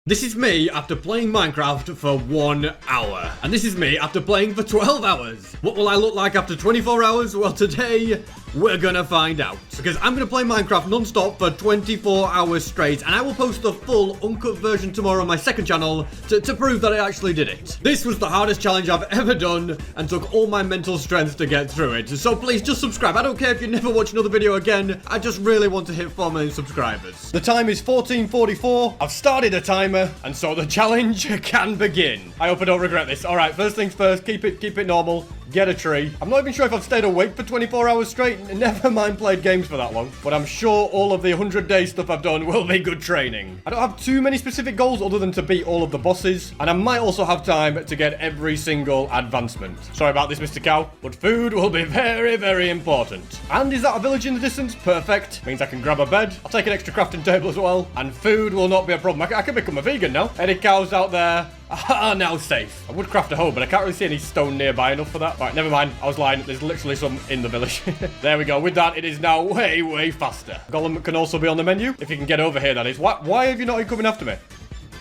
This is me after playing Minecraft for 1 hour. And this is me after playing for 12 hours. What will I look like after 24 hours? Well, today, we're gonna find out. Because I'm gonna play Minecraft non-stop for 24 hours straight. And I will post the full uncut version tomorrow on my second channel to prove that I actually did it. This was the hardest challenge I've ever done and took all my mental strength to get through it. So please just subscribe. I don't care if you never watch another video again. I just really want to hit 4 million subscribers. The time is 14:44. I've started a timer. And so the challenge can begin. I hope I don't regret this. All right, first things first, keep it normal. Get a tree. I'm not even sure if I've stayed awake for 24 hours straight. Never mind played games for that long. But I'm sure all of the 100-day stuff I've done will be good training. I don't have too many specific goals other than to beat all of the bosses. And I might also have time to get every single advancement. Sorry about this, Mr. Cow. But food will be very, very important. And is that a village in the distance? Perfect. Means I can grab a bed. I'll take an extra crafting table as well. And food will not be a problem. I can become a vegan now. Any cows out there are now safe. I would craft a hoe, but I can't really see any stone nearby enough for that. Right, never mind. I was lying. There's literally some in the village. There we go. With that, it is now way, way faster. Golem can also be on the menu. If you can get over here, that is. Why have you not been coming after me?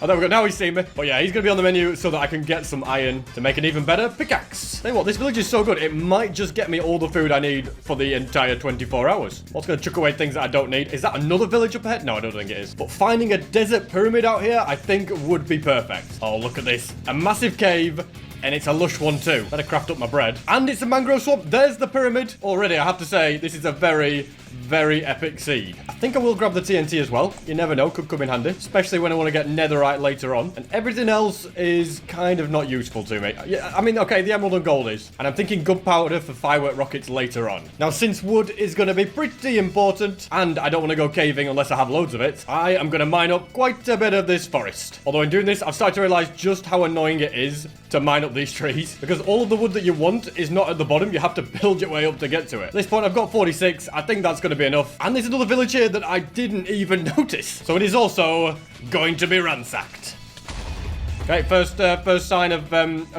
Oh, there we go. Now he's seen me. But yeah, he's going to be on the menu so that I can get some iron to make an even better pickaxe. Tell you what, this village is so good. It might just get me all the food I need for the entire 24 hours. I'm also going to chuck away things that I don't need. Is that another village up ahead? No, I don't think it is. But finding a desert pyramid out here, I think would be perfect. Oh, look at this. A massive cave. And it's a lush one too. Better craft up my bread. And it's a mangrove swamp. There's the pyramid. Already, I have to say, this is a very, very epic seed. I think I will grab the TNT as well. You never know, could come in handy. Especially when I want to get netherite later on. And everything else is kind of not useful to me. Yeah, I mean, okay, the emerald and gold is. And I'm thinking gunpowder for firework rockets later on. Now, since wood is going to be pretty important, and I don't want to go caving unless I have loads of it, I am going to mine up quite a bit of this forest. Although in doing this, I've started to realize just how annoying it is to mine up these trees, because all of the wood that you want is not at the bottom. You have to build your way up to get to it. At this point, I've got 46. I think that's going to be enough. And there's another village here that I didn't even notice. So it is also going to be ransacked. Okay, first sign of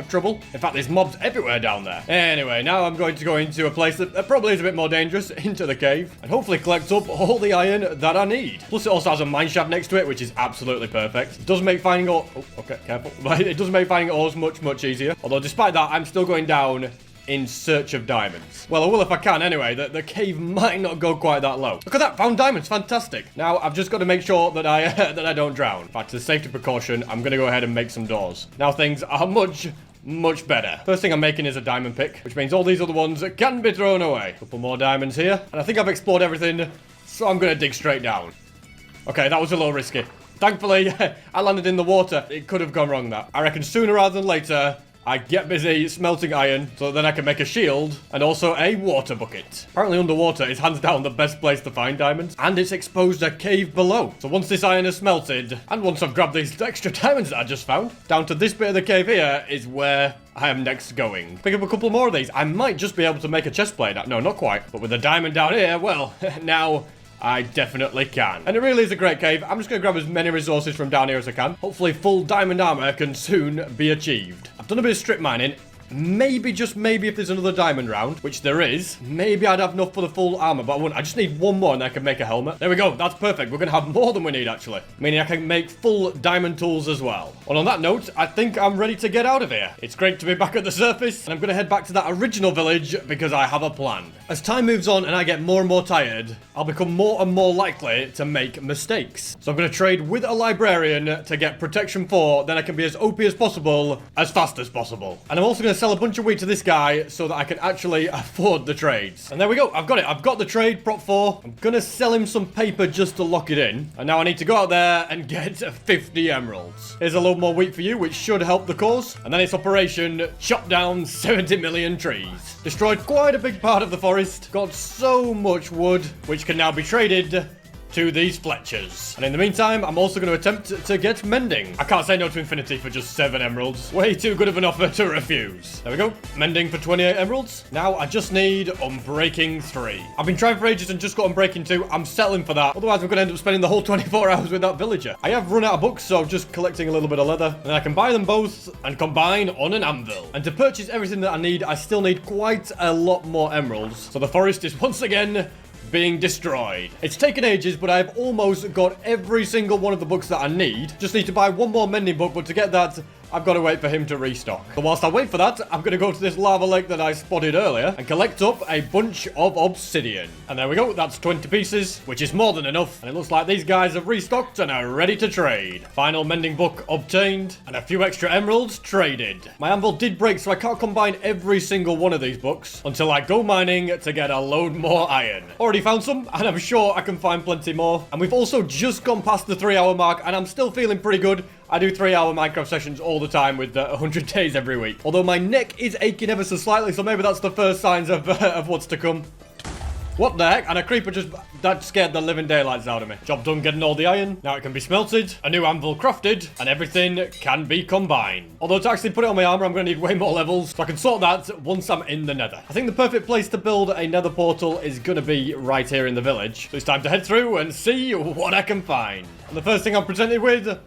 trouble. In fact, there's mobs everywhere down there. Anyway, now I'm going to go into a place that probably is a bit more dangerous, into the cave, and hopefully collect up all the iron that I need. Plus, it also has a mine shaft next to it, which is absolutely perfect. It does make finding ore... Oh, okay, careful. It does make finding ores much, much easier. Although, despite that, I'm still going down in search of diamonds. Well, I will if I can anyway. The cave might not go quite that low. Look at that, found diamonds, fantastic. Now, I've just got to make sure that I that I don't drown. In fact, as a safety precaution, I'm going to go ahead and make some doors. Now, things are much better. First thing I'm making is a diamond pick, which means all these other ones can be thrown away. A couple more diamonds here. And I think I've explored everything, so I'm going to dig straight down. Okay, that was a little risky. Thankfully, I landed in the water. It could have gone wrong, that. I reckon sooner rather than later, I get busy smelting iron so then I can make a shield and also a water bucket. Apparently underwater is hands down the best place to find diamonds, and it's exposed a cave below. So once this iron is smelted, and once I've grabbed these extra diamonds that I just found, down to this bit of the cave here is where I am next going. Pick up a couple more of these. I might just be able to make a chest plate. No, not quite. But with the diamond down here, well, now I definitely can. And it really is a great cave. I'm just going to grab as many resources from down here as I can. Hopefully full diamond armor can soon be achieved. I've done a bit of strip mining. Maybe, just maybe, if there's another diamond round, which there is, maybe I'd have enough for the full armor, but I wouldn't. I just need one more and I can make a helmet. There we go. That's perfect. We're going to have more than we need, actually. Meaning I can make full diamond tools as well. And on that note, I think I'm ready to get out of here. It's great to be back at the surface, and I'm going to head back to that original village because I have a plan. As time moves on and I get more and more tired, I'll become more and more likely to make mistakes. So I'm going to trade with a librarian to get protection 4, then I can be as OP as possible, as fast as possible. And I'm also going to sell a bunch of wheat to this guy so that I can actually afford the trades. And there we go. I've got it. I've got the trade, prop 4. I'm going to sell him some paper just to lock it in. And now I need to go out there and get 50 emeralds. Here's a load more wheat for you, which should help the cause. And then it's Operation Chop Down 70 million trees. Destroyed quite a big part of the forest. Got so much wood, which can now be traded to these Fletchers. And in the meantime, I'm also going to attempt to get mending. I can't say no to infinity for just 7 emeralds. Way too good of an offer to refuse. There we go. Mending for 28 emeralds. Now I just need Unbreaking 3. I've been trying for ages and just got Unbreaking 2. I'm settling for that. Otherwise, I'm going to end up spending the whole 24 hours with that villager. I have run out of books, so I'm just collecting a little bit of leather. And I can buy them both and combine on an anvil. And to purchase everything that I need, I still need quite a lot more emeralds. So the forest is once again being destroyed. It's taken ages, but I've almost got every single one of the books that I need. Just need to buy one more mending book, but to get that, I've got to wait for him to restock. But whilst I wait for that, I'm going to go to this lava lake that I spotted earlier and collect up a bunch of obsidian. And there we go, that's 20 pieces, which is more than enough. And it looks like these guys have restocked and are ready to trade. Final mending book obtained, and a few extra emeralds traded. My anvil did break, so I can't combine every single one of these books until I go mining to get a load more iron. Already found some, and I'm sure I can find plenty more. And we've also just gone past the 3-hour mark, and I'm still feeling pretty good. I do 3-hour Minecraft sessions all the time with 100 days every week. Although my neck is aching ever so slightly, so maybe that's the first signs of what's to come. What the heck? And a creeper that scared the living daylights out of me. Job done getting all the iron. Now it can be smelted, a new anvil crafted, and everything can be combined. Although to actually put it on my armor, I'm going to need way more levels, so I can sort that once I'm in the nether. I think the perfect place to build a nether portal is going to be right here in the village. So it's time to head through and see what I can find. And the first thing I'm presented with...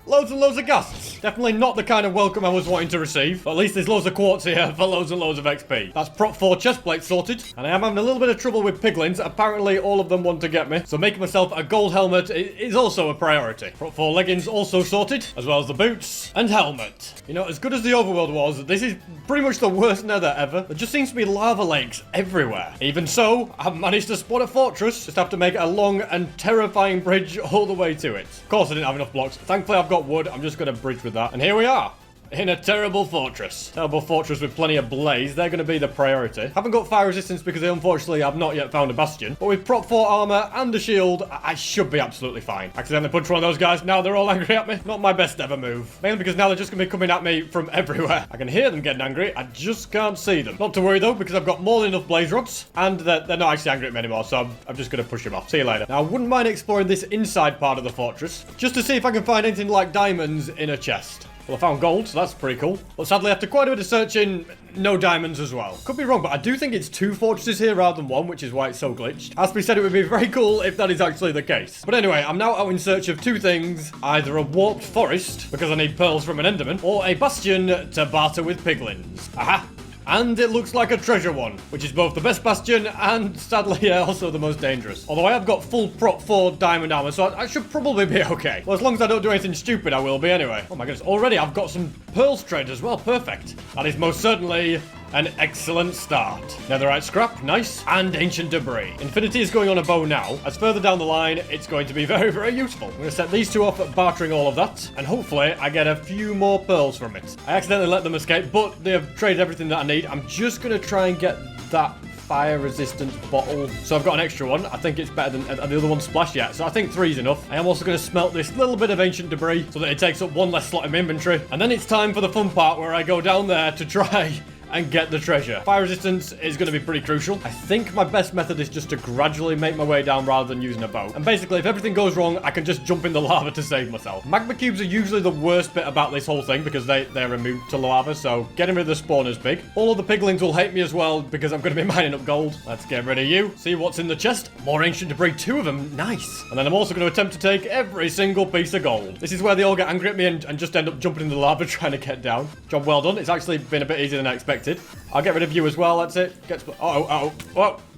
loads and loads of ghasts. Definitely not the kind of welcome I was wanting to receive. But at least there's loads of quartz here for loads and loads of XP. That's prop 4 chest plate sorted. And I am having a little bit of trouble with piglins. Apparently all of them want to get me. So making myself a gold helmet is also a priority. Prop 4 leggings also sorted. As well as the boots and helmet. You know, as good as the overworld was, this is pretty much the worst nether ever. There just seems to be lava lakes everywhere. Even so, I've managed to spot a fortress. Just have to make a long and terrifying bridge all the way to it. Of course I didn't have enough blocks. Thankfully I've got wood. I'm just going to bridge with that. And here we are. In a terrible fortress. Terrible fortress with plenty of blaze. They're going to be the priority. Haven't got fire resistance because I unfortunately have not yet found a bastion. But with prop 4 armor and a shield, I should be absolutely fine. Accidentally punched one of those guys. Now they're all angry at me. Not my best ever move. Mainly because now they're just going to be coming at me from everywhere. I can hear them getting angry. I just can't see them. Not to worry though, because I've got more than enough blaze rods. And they're not actually angry at me anymore. So I'm just going to push them off. See you later. Now I wouldn't mind exploring this inside part of the fortress. Just to see if I can find anything like diamonds in a chest. Well, I found gold, so that's pretty cool. But sadly, after quite a bit of searching, no diamonds as well. Could be wrong, but I do think it's 2 fortresses here rather than 1, which is why it's so glitched. As we said, it would be very cool if that is actually the case. But anyway, I'm now out in search of 2 things. Either a warped forest, because I need pearls from an enderman, or a bastion to barter with piglins. Aha! And it looks like a treasure one, which is both the best bastion and, sadly, also the most dangerous. Although I have got full prop 4 diamond armor, so I should probably be okay. Well, as long as I don't do anything stupid, I will be anyway. Oh my goodness, already I've got some pearls trade as well. Perfect. That is most certainly an excellent start. Netherite scrap, nice, and ancient debris. Infinity is going on a bow now. As further down the line, it's going to be very, very useful. I'm going to set these 2 off at bartering all of that, and hopefully I get a few more pearls from it. I accidentally let them escape, but they have traded everything that I need. I'm just going to try and get that fire resistant bottle. So I've got an extra one. I think it's better than the other one splashed yet. So I think 3 is enough. I am also going to smelt this little bit of ancient debris so that it takes up 1 less slot in my inventory. And then it's time for the fun part where I go down there to try and get the treasure. Fire resistance is going to be pretty crucial. I think my best method is just to gradually make my way down rather than using a bow. And basically, if everything goes wrong, I can just jump in the lava to save myself. Magma cubes are usually the worst bit about this whole thing because they're immune to lava, so getting rid of the spawn is big. All of the piglins will hate me as well because I'm going to be mining up gold. Let's get rid of you. See what's in the chest. More ancient debris, 2 of them. Nice. And then I'm also going to attempt to take every single piece of gold. This is where they all get angry at me and just end up jumping in the lava trying to get down. Job well done. It's actually been a bit easier than I expected. I'll get rid of you as well, that's it. Oh,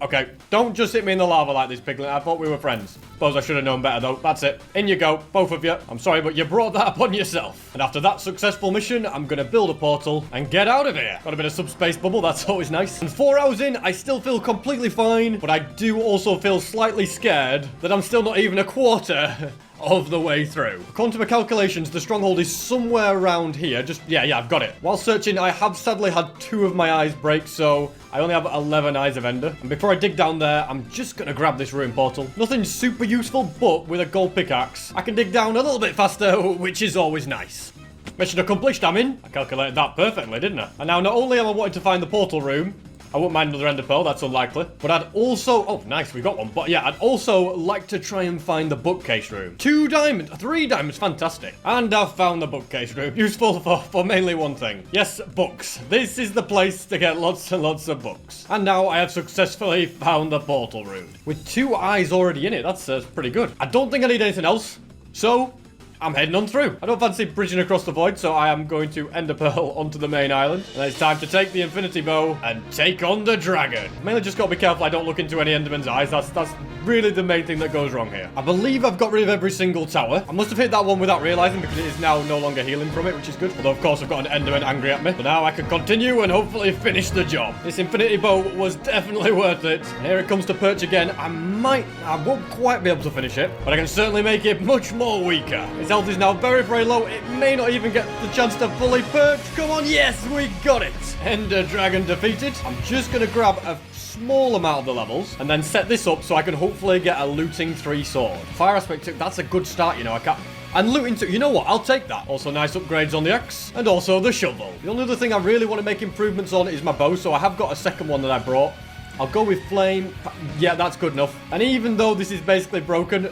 okay. Don't just hit me in the lava like this, piglin. I thought we were friends. Suppose I should have known better, though. That's it. In you go, both of you. I'm sorry, but you brought that upon yourself. And after that successful mission, I'm going to build a portal and get out of here. Got a bit of subspace bubble, that's always nice. And 4 hours in, I still feel completely fine, but I do also feel slightly scared that I'm still not even a quarter of the way through. According to my calculations, the stronghold is somewhere around here. Yeah, I've got it. While searching, I have sadly had 2 of my eyes break, so I only have 11 eyes of ender. And before I dig down there, I'm just gonna grab this ruin portal. Nothing super useful, but with a gold pickaxe, I can dig down a little bit faster, which is always nice. Mission accomplished, I'm in. I calculated that perfectly, didn't I? And now, not only am I wanting to find the portal room, I wouldn't mind another ender pearl, that's unlikely. But I'd also... oh, nice, we got one. But yeah, I'd also like to try and find the bookcase room. 2 diamonds, 3 diamonds, fantastic. And I've found the bookcase room. Useful for mainly one thing. Yes, books. This is the place to get lots and lots of books. And now I have successfully found the portal room. With 2 eyes already in it, that's pretty good. I don't think I need anything else. So... I'm heading on through. I don't fancy bridging across the void, so I am going to ender pearl onto the main island. And it's time to take the infinity bow and take on the dragon. Mainly just gotta be careful I don't look into any enderman's eyes. That's really the main thing that goes wrong here. I believe I've got rid of every single tower. I must have hit that one without realizing because it is now no longer healing from it, which is good. Although, of course, I've got an enderman angry at me. So now I can continue and hopefully finish the job. This infinity bow was definitely worth it. And here it comes to perch again. I won't quite be able to finish it, but I can certainly make it much more weaker. His health is now very, very low. It may not even get the chance to fully perch. Come on, yes, we got it. Ender dragon defeated. I'm just going to grab a small amount of the levels and then set this up so I can hopefully get a looting 3 sword. Fire aspect 2, that's a good start, you know. I can't... And looting 2, you know what, I'll take that. Also nice upgrades on the axe and also the shovel. The only other thing I really want to make improvements on is my bow, so I have got a second one that I brought. I'll go with flame. Yeah, that's good enough. And even though this is basically broken,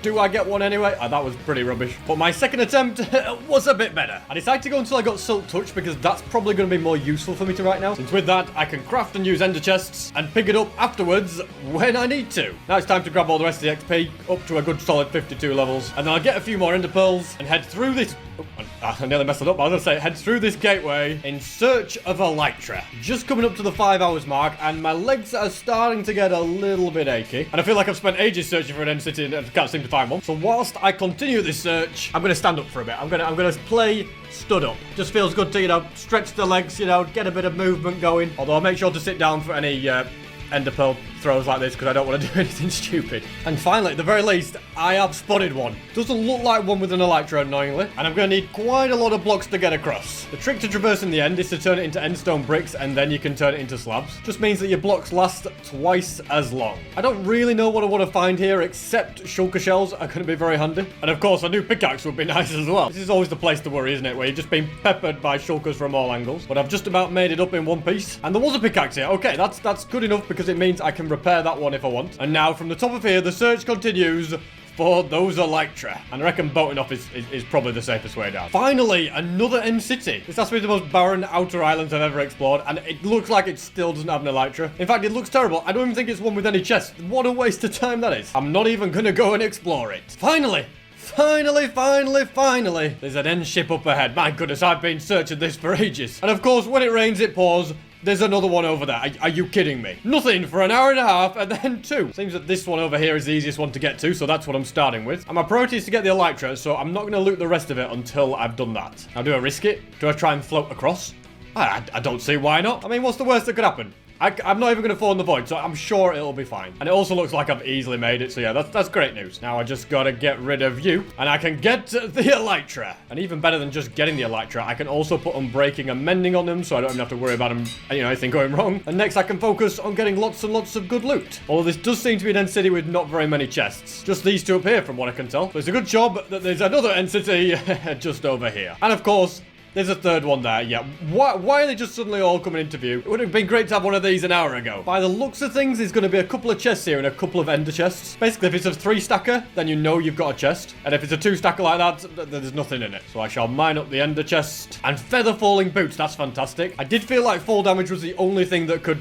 do I get one anyway? Oh, that was pretty rubbish. But my second attempt was a bit better. I decided to go until I got Silk Touch because that's probably going to be more useful for me to right now. Since with that, I can craft and use ender chests and pick it up afterwards when I need to. Now it's time to grab all the rest of the XP up to a good solid 52 levels. And then I'll get a few more ender pearls and head through this... Oh, I nearly messed it up. I was going to say, head through this gateway in search of Elytra. Just coming up to the 5 hours mark, and my legs are starting to get a little bit achy. And I feel like I've spent ages searching for an end city and I can't seem to find one. So whilst I continue this search, I'm going to stand up for a bit. I'm going to play stood up. Just feels good to, you know, stretch the legs, you know, get a bit of movement going. Although I'll make sure to sit down for any ender pearl throws like this because I don't want to do anything stupid. And finally, at the very least, I have spotted one. Doesn't look like one with an elytra, annoyingly. And I'm going to need quite a lot of blocks to get across. The trick to traversing the end is to turn it into endstone bricks and then you can turn it into slabs. Just means that your blocks last twice as long. I don't really know what I want to find here except shulker shells are going to be very handy. And of course, a new pickaxe would be nice as well. This is always the place to worry, isn't it? Where you're just being peppered by shulkers from all angles. But I've just about made it up in one piece. And there was a pickaxe here. Okay, that's good enough because it means I can repair that one if I want. And now from the top of here, the search continues for those elytra. And I reckon boating off is probably the safest way down. Finally, another end city. This has to be the most barren outer islands I've ever explored, and it looks like it still doesn't have an elytra. In fact, it looks terrible. I don't even think it's one with any chests. What a waste of time that is. I'm not even gonna go and explore it. Finally, there's an end ship up ahead. My goodness, I've been searching this for ages. And of course, when it rains, it pours. There's another one over there. Are you kidding me? Nothing for an hour and a half and then 2. Seems that this one over here is the easiest one to get to, so that's what I'm starting with. And my priority is to get the elytra, so I'm not going to loot the rest of it until I've done that. Now, do I risk it? Do I try and float across? I don't see why not. I mean, what's the worst that could happen? I'm not even going to fall in the void, so I'm sure it'll be fine. And it also looks like I've easily made it, so yeah, that's great news. Now I just got to get rid of you, and I can get the elytra. And even better than just getting the elytra, I can also put unbreaking and mending on them, so I don't even have to worry about them, you know, anything going wrong. And next I can focus on getting lots and lots of good loot. Although this does seem to be an end city with not very many chests. Just these two up here, from what I can tell. So it's a good job that there's another end city just over here. And of course, there's a third one there, yeah. Why are they just suddenly all coming into view? It would have been great to have one of these an hour ago. By the looks of things, there's going to be a couple of chests here and a couple of ender chests. Basically, if it's a 3-stacker, then you know you've got a chest. And if it's a 2-stacker like that, there's nothing in it. So I shall mine up the ender chest. And feather falling boots, that's fantastic. I did feel like fall damage was the only thing that could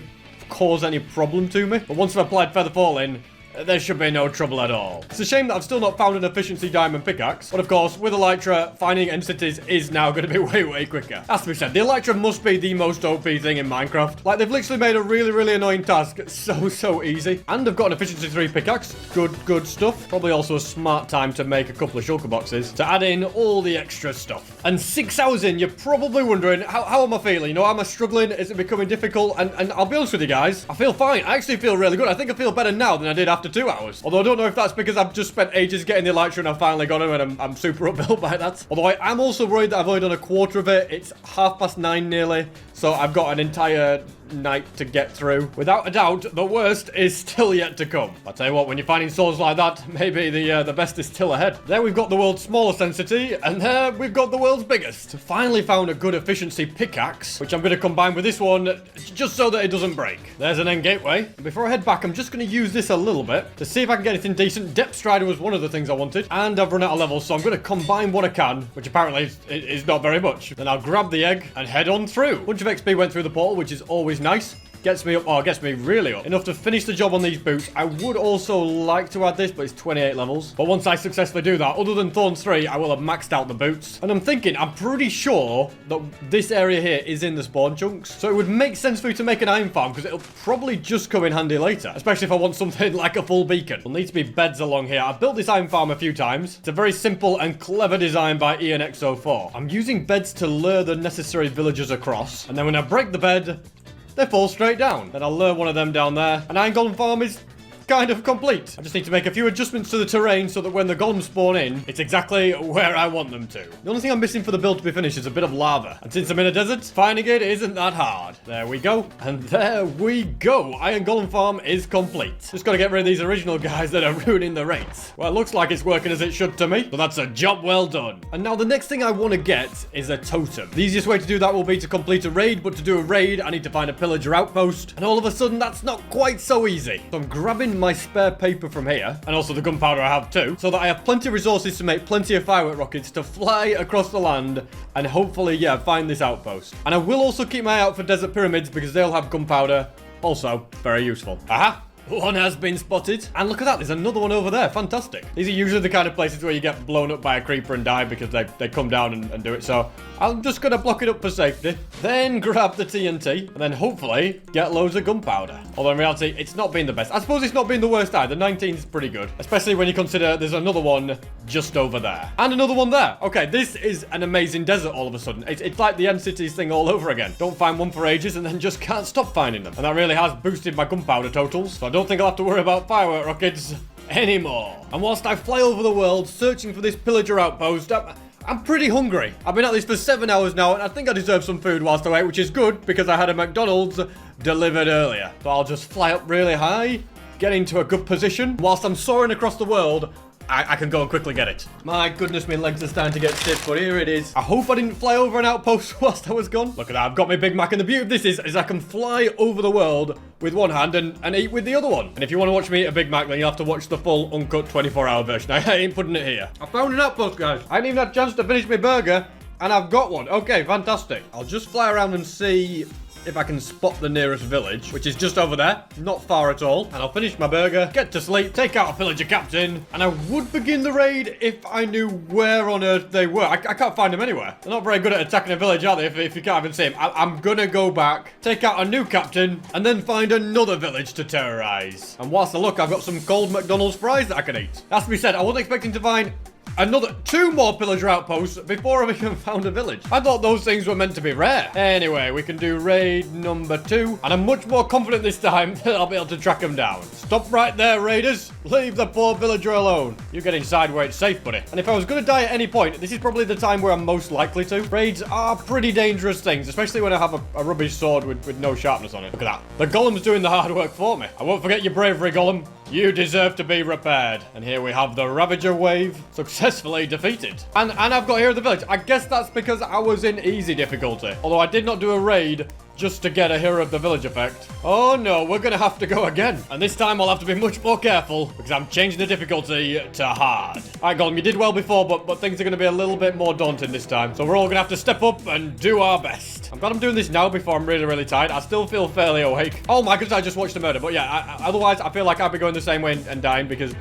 cause any problem to me. But once I've applied feather falling, there should be no trouble at all. It's a shame that I've still not found an efficiency diamond pickaxe. But of course, with elytra, finding end cities is now going to be way, way quicker. As to be said, the elytra must be the most OP thing in Minecraft. Like, they've literally made a really, really annoying task so easy. And I've got an efficiency 3 pickaxe. Good stuff. Probably also a smart time to make a couple of shulker boxes to add in all the extra stuff. And 6 hours in, you're probably wondering, how am I feeling? You know, am I struggling? Is it becoming difficult? And I'll be honest with you guys, I feel fine. I actually feel really good. I think I feel better now than I did after 2 hours. Although I don't know if that's because I've just spent ages getting the elytra and I've finally got him and I'm super upbuilt by that. Although I am also worried that I've only done a quarter of it. It's 9:30 nearly. So I've got an entire night to get through. Without a doubt, the worst is still yet to come. I'll tell you what, when you're finding souls like that, maybe the best is still ahead. There we've got the world's smallest density, and there we've got the world's biggest. Finally found a good efficiency pickaxe, which I'm going to combine with this one, just so that it doesn't break. There's an end gateway. Before I head back, I'm just going to use this a little bit to see if I can get anything decent. Depth Strider was one of the things I wanted, and I've run out of levels, so I'm going to combine what I can, which apparently is not very much. Then I'll grab the egg and head on through. A bunch of XP went through the portal, which is always nice. gets me up, or gets me really up, enough to finish the job on these boots. I would also like to add this, but it's 28 levels. But once I successfully do that, other than Thorns 3, I will have maxed out the boots. And I'm thinking, I'm pretty sure that this area here is in the spawn chunks. So it would make sense for you to make an iron farm, because it'll probably just come in handy later. Especially if I want something like a full beacon. There'll need to be beds along here. I've built this iron farm a few times. It's a very simple and clever design by ENX04. I'm using beds to lure the necessary villagers across. And then when I break the bed, they fall straight down. Then I'll lure one of them down there. An iron golem farm is kind of complete. I just need to make a few adjustments to the terrain so that when the golems spawn in, it's exactly where I want them to. The only thing I'm missing for the build to be finished is a bit of lava. And since I'm in a desert, finding it isn't that hard. There we go. And there we go. Iron Golem Farm is complete. Just gotta get rid of these original guys that are ruining the raids. Well, it looks like it's working as it should to me. So that's a job well done. And now the next thing I want to get is a totem. The easiest way to do that will be to complete a raid, but to do a raid, I need to find a pillager outpost. And all of a sudden, that's not quite so easy. So I'm grabbing my spare paper from here, and also the gunpowder I have too, so that I have plenty of resources to make plenty of firework rockets to fly across the land and hopefully, yeah, find this outpost. And I will also keep my eye out for desert pyramids because they'll have gunpowder. Also, very useful. Aha! One has been spotted. And look at that, there's another one over there. Fantastic. These are usually the kind of places where you get blown up by a creeper and die because they come down and do it. So I'm just going to block it up for safety. Then grab the TNT. And then hopefully get loads of gunpowder. Although in reality, it's not been the best. I suppose it's not been the worst either. The 19 is pretty good. Especially when you consider there's another one just over there. And another one there. Okay, this is an amazing desert all of a sudden. It's like the End Cities thing all over again. Don't find one for ages and then just can't stop finding them. And that really has boosted my gunpowder totals. So I don't think I'll have to worry about firework rockets anymore. And whilst I fly over the world searching for this pillager outpost, I'm pretty hungry. I've been at this for 7 hours now, and I think I deserve some food whilst I wait, which is good because I had a McDonald's delivered earlier. So I'll just fly up really high, get into a good position. Whilst I'm soaring across the world, I can go and quickly get it. My goodness, my legs are starting to get stiff, but here it is. I hope I didn't fly over an outpost whilst I was gone. Look at that, I've got my Big Mac, and the beauty of this is I can fly over the world with one hand and eat with the other one. And if you want to watch me eat a Big Mac, then you'll have to watch the full uncut 24-hour version. I ain't putting it here. I found an outpost, guys. I ain't even had a chance to finish my burger, and I've got one. Okay, fantastic. I'll just fly around and see if I can spot the nearest village, which is just over there, not far at all. And I'll finish my burger, get to sleep, take out a villager captain, and I would begin the raid if I knew where on earth they were. I can't find them anywhere. They're not very good at attacking a village, are they, if you can't even see them? I'm gonna go back, take out a new captain, and then find another village to terrorize. And whilst I look, I've got some cold McDonald's fries that I can eat. That's to be said, I wasn't expecting to find another 2 more pillager outposts before I even found a village. I thought those things were meant to be rare. Anyway, we can do raid number 2. And I'm much more confident this time that I'll be able to track them down. Stop right there, raiders. Leave the poor villager alone. You get inside where it's safe, buddy. And if I was going to die at any point, this is probably the time where I'm most likely to. Raids are pretty dangerous things, especially when I have a rubbish sword with no sharpness on it. Look at that. The golem's doing the hard work for me. I won't forget your bravery, golem. You deserve to be repaired. And here we have the Ravager wave successfully defeated. And I've got here at the village. I guess that's because I was in easy difficulty. Although I did not do a raid just to get a Hero of the Village effect. Oh no, we're gonna have to go again. And this time I'll have to be much more careful because I'm changing the difficulty to hard. Alright, Golem, you did well before, but things are gonna be a little bit more daunting this time. So we're all gonna have to step up and do our best. I'm glad I'm doing this now before I'm really, really tired. I still feel fairly awake. Oh my goodness, I just watched a murder. But yeah, otherwise I feel like I'd be going the same way and dying because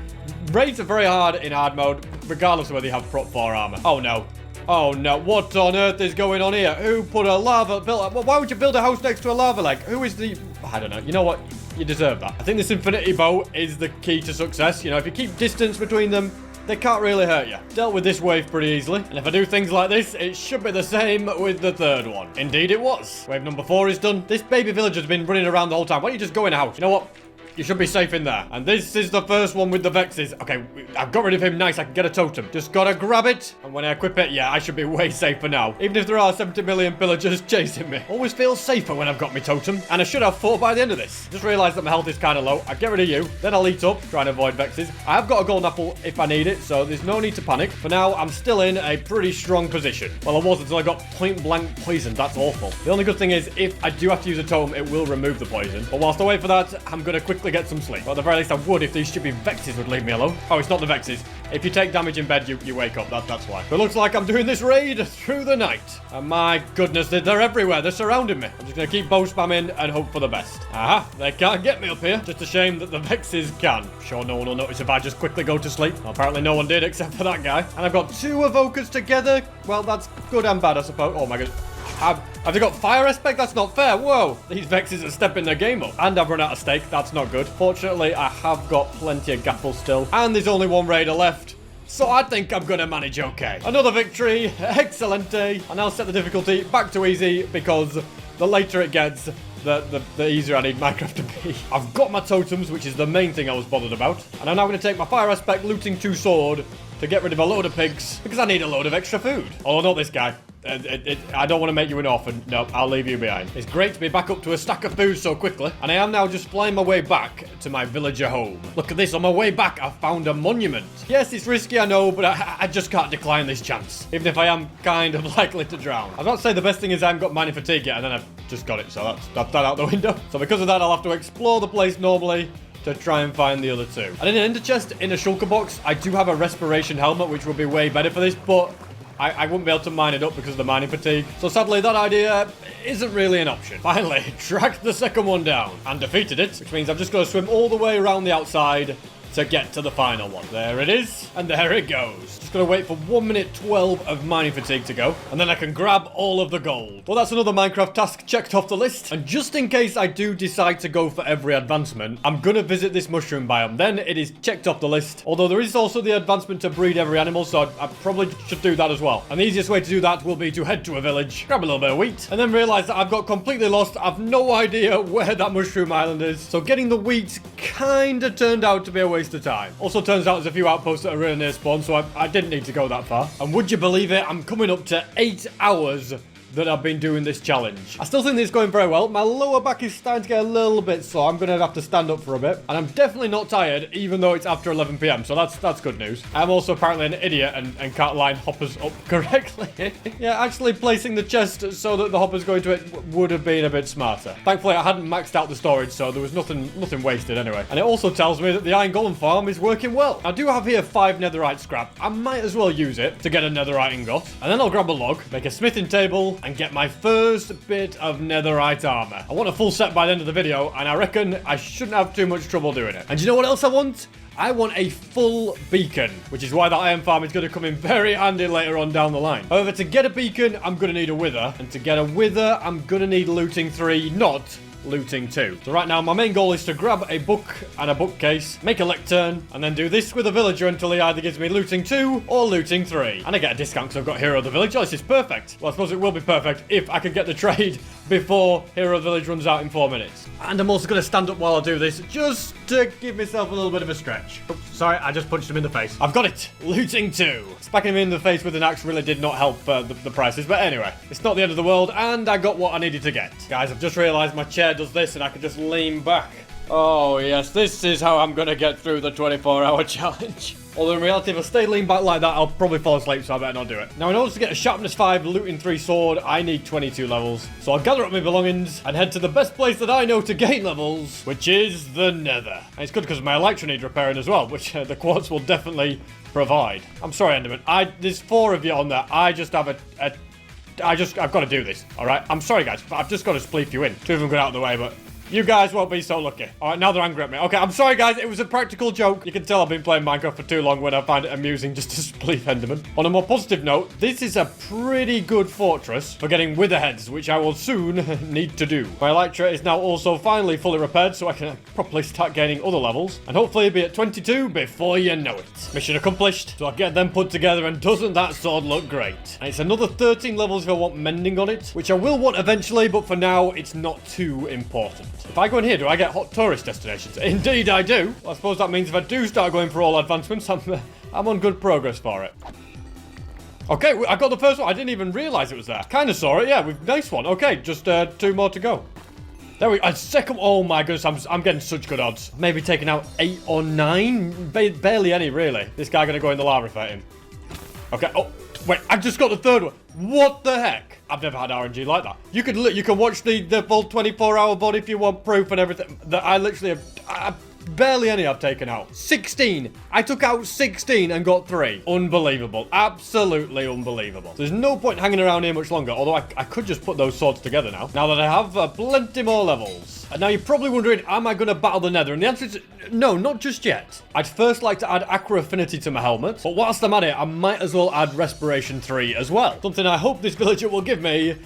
raids are very hard in hard mode, regardless of whether you have prop 4 armor. Oh no. Oh no, what on earth is going on here? Who put a lava build? Why would you build a house next to a lava lake? Who is the... I don't know. You know what? You deserve that. I think this infinity bow is the key to success. You know, if you keep distance between them, they can't really hurt you. Dealt with this wave pretty easily. And if I do things like this, it should be the same with the third one. Indeed it was. Wave number 4 is done. This baby villager's been running around the whole time. Why don't you just go in a house? You know what? You should be safe in there. And this is the first one with the Vexes. Okay, I've got rid of him. Nice, I can get a totem. Just gotta grab it. And when I equip it, yeah, I should be way safer now. Even if there are 70 million pillagers chasing me. Always feel safer when I've got my totem. And I should have 4 by the end of this. Just realised that my health is kind of low. I get rid of you. Then I'll eat up, trying to avoid Vexes. I have got a golden apple if I need it, so there's no need to panic. For now, I'm still in a pretty strong position. Well, I was until I got point blank poisoned. That's awful. The only good thing is, if I do have to use a totem, it will remove the poison. But whilst I wait for that, I'm going to quickly quickly get some sleep. Or at the very least, I would if these stupid Vexes would leave me alone. Oh, it's not the Vexes. If you take damage in bed, you wake up. That's why. But it looks like I'm doing this raid through the night. And my goodness, they're everywhere. They're surrounding me. I'm just going to keep bow spamming and hope for the best. Aha, they can't get me up here. Just a shame that the Vexes can. Sure, no one will notice if I just quickly go to sleep. Well, apparently no one did except for that guy. And I've got 2 evokers together. Well, that's good and bad, I suppose. Oh my god. Have they got fire aspect? That's not fair. Whoa. These Vexes are stepping their game up. And I've run out of steak. That's not good. Fortunately, I have got plenty of gaffle still. And there's only 1 raider left. So I think I'm going to manage okay. Another victory. Excelente. And I'll set the difficulty back to easy because the later it gets, the easier I need Minecraft to be. I've got my totems, which is the main thing I was bothered about. And I'm now going to take my fire aspect looting 2 sword to get rid of a load of pigs because I need a load of extra food. Oh, not this guy. I don't want to make you an orphan. No, I'll leave you behind. It's great to be back up to a stack of food so quickly. And I am now just flying my way back to my villager home. Look at this. On my way back, I found a monument. Yes, it's risky, I know, but I just can't decline this chance. Even if I am kind of likely to drown. I was about to say the best thing is I haven't got mining fatigue yet, and then I've just got it. So that's that out the window. So because of that, I'll have to explore the place normally to try and find the other 2. And in an ender chest, in a shulker box, I do have a respiration helmet, which will be way better for this, but I wouldn't be able to mine it up because of the mining fatigue. So sadly, that idea isn't really an option. Finally, tracked the second one down and defeated it, which means I've just got to swim all the way around the outside to get to the final one. There it is, and there it goes. Just gonna wait for 1 minute 12 of mining fatigue to go, and then I can grab all of the gold. Well, that's another Minecraft task checked off the list. And just in case I do decide to go for every advancement, I'm gonna visit this mushroom biome. Then it is checked off the list. Although there is also the advancement to breed every animal, so I probably should do that as well. And the easiest way to do that will be to head to a village, grab a little bit of wheat, and then realize that I've got completely lost. I've no idea where that mushroom island is. So getting the wheat kinda turned out to be a waste of time. Also turns out there's a few outposts that are really near spawn, so I didn't need to go that far. And would you believe it, I'm coming up to 8 hours that I've been doing this challenge. I still think this is going very well. My lower back is starting to get a little bit sore. I'm gonna have to stand up for a bit. And I'm definitely not tired, even though it's after 11 PM, so that's good news. I'm also apparently an idiot and can't line hoppers up correctly. Yeah, actually placing the chest so that the hoppers go into it would have been a bit smarter. Thankfully, I hadn't maxed out the storage, so there was nothing wasted anyway. And it also tells me that the iron golem farm is working well. I do have here 5 netherite scrap. I might as well use it to get a netherite ingot. And then I'll grab a log, make a smithing table, and get my first bit of netherite armor. I want a full set by the end of the video, and I reckon I shouldn't have too much trouble doing it. And you know what else I want? I want a full beacon, which is why that iron farm is going to come in very handy later on down the line. However, to get a beacon, I'm going to need a wither, and to get a wither, I'm going to need looting 3, not looting 2. So right now, my main goal is to grab a book and a bookcase, make a lectern, and then do this with a villager until he either gives me looting 2 or looting 3. And I get a discount because I've got Hero of the Village. Oh, this is perfect. Well, I suppose it will be perfect if I can get the trade before Hero of the Village runs out in 4 minutes. And I'm also going to stand up while I do this, just to give myself a little bit of a stretch. Oops, sorry, I just punched him in the face. I've got it. Looting 2. Smacking him in the face with an axe really did not help the prices. But anyway, it's not the end of the world, and I got what I needed to get. Guys, I've just realized my chair does this, and I can just lean back. Oh, yes, this is how I'm going to get through the 24-hour challenge. Although in reality, if I stay lean back like that, I'll probably fall asleep, so I better not do it. Now, in order to get a sharpness 5, looting 3 sword, I need 22 levels. So I'll gather up my belongings and head to the best place that I know to gain levels, which is the Nether. And it's good because my elytra need repairing as well, which the quartz will definitely provide. I'm sorry, Enderman. There's 4 of you on there. I just have I've got to do this, all right? I'm sorry, guys, but I've just got to spleef you in. 2 of them got out of the way, but you guys won't be so lucky. All right, now they're angry at me. Okay, I'm sorry, guys. It was a practical joke. You can tell I've been playing Minecraft for too long when I find it amusing just to spleef Enderman. On a more positive note, this is a pretty good fortress for getting witherheads, which I will soon need to do. My elytra is now also finally fully repaired, so I can properly start gaining other levels, and hopefully be at 22 before you know it. Mission accomplished, so I'll get them put together, and doesn't that sword look great? And it's another 13 levels if I want mending on it, which I will want eventually, but for now, it's not too important. If I go in here, do I get hot tourist destinations? Indeed I do. Well, I suppose that means if I do start going for all advancements, I'm on good progress for it. Okay, I got the first one. I didn't even realize it was there. Kind of saw it, yeah. Nice one. Okay, just 2 more to go. There we go. A second. Oh my goodness, I'm getting such good odds. Maybe taking out 8 or 9. Barely any, really. This guy gonna go in the lava fight him. Okay. Oh, wait. I just got the 3rd one. What the heck? I've never had RNG like that. You can watch the full 24-hour VOD if you want proof and everything. That I literally have... barely any I've taken out. 16. I took out 16 and got 3. Unbelievable. Absolutely unbelievable. There's no point hanging around here much longer, although I could just put those swords together now. Now that I have plenty more levels. And now you're probably wondering, am I going to battle the Nether? And the answer is no, not just yet. I'd first like to add Aqua Affinity to my helmet, but whilst I'm at it, I might as well add Respiration 3 as well. Something I hope this villager will give me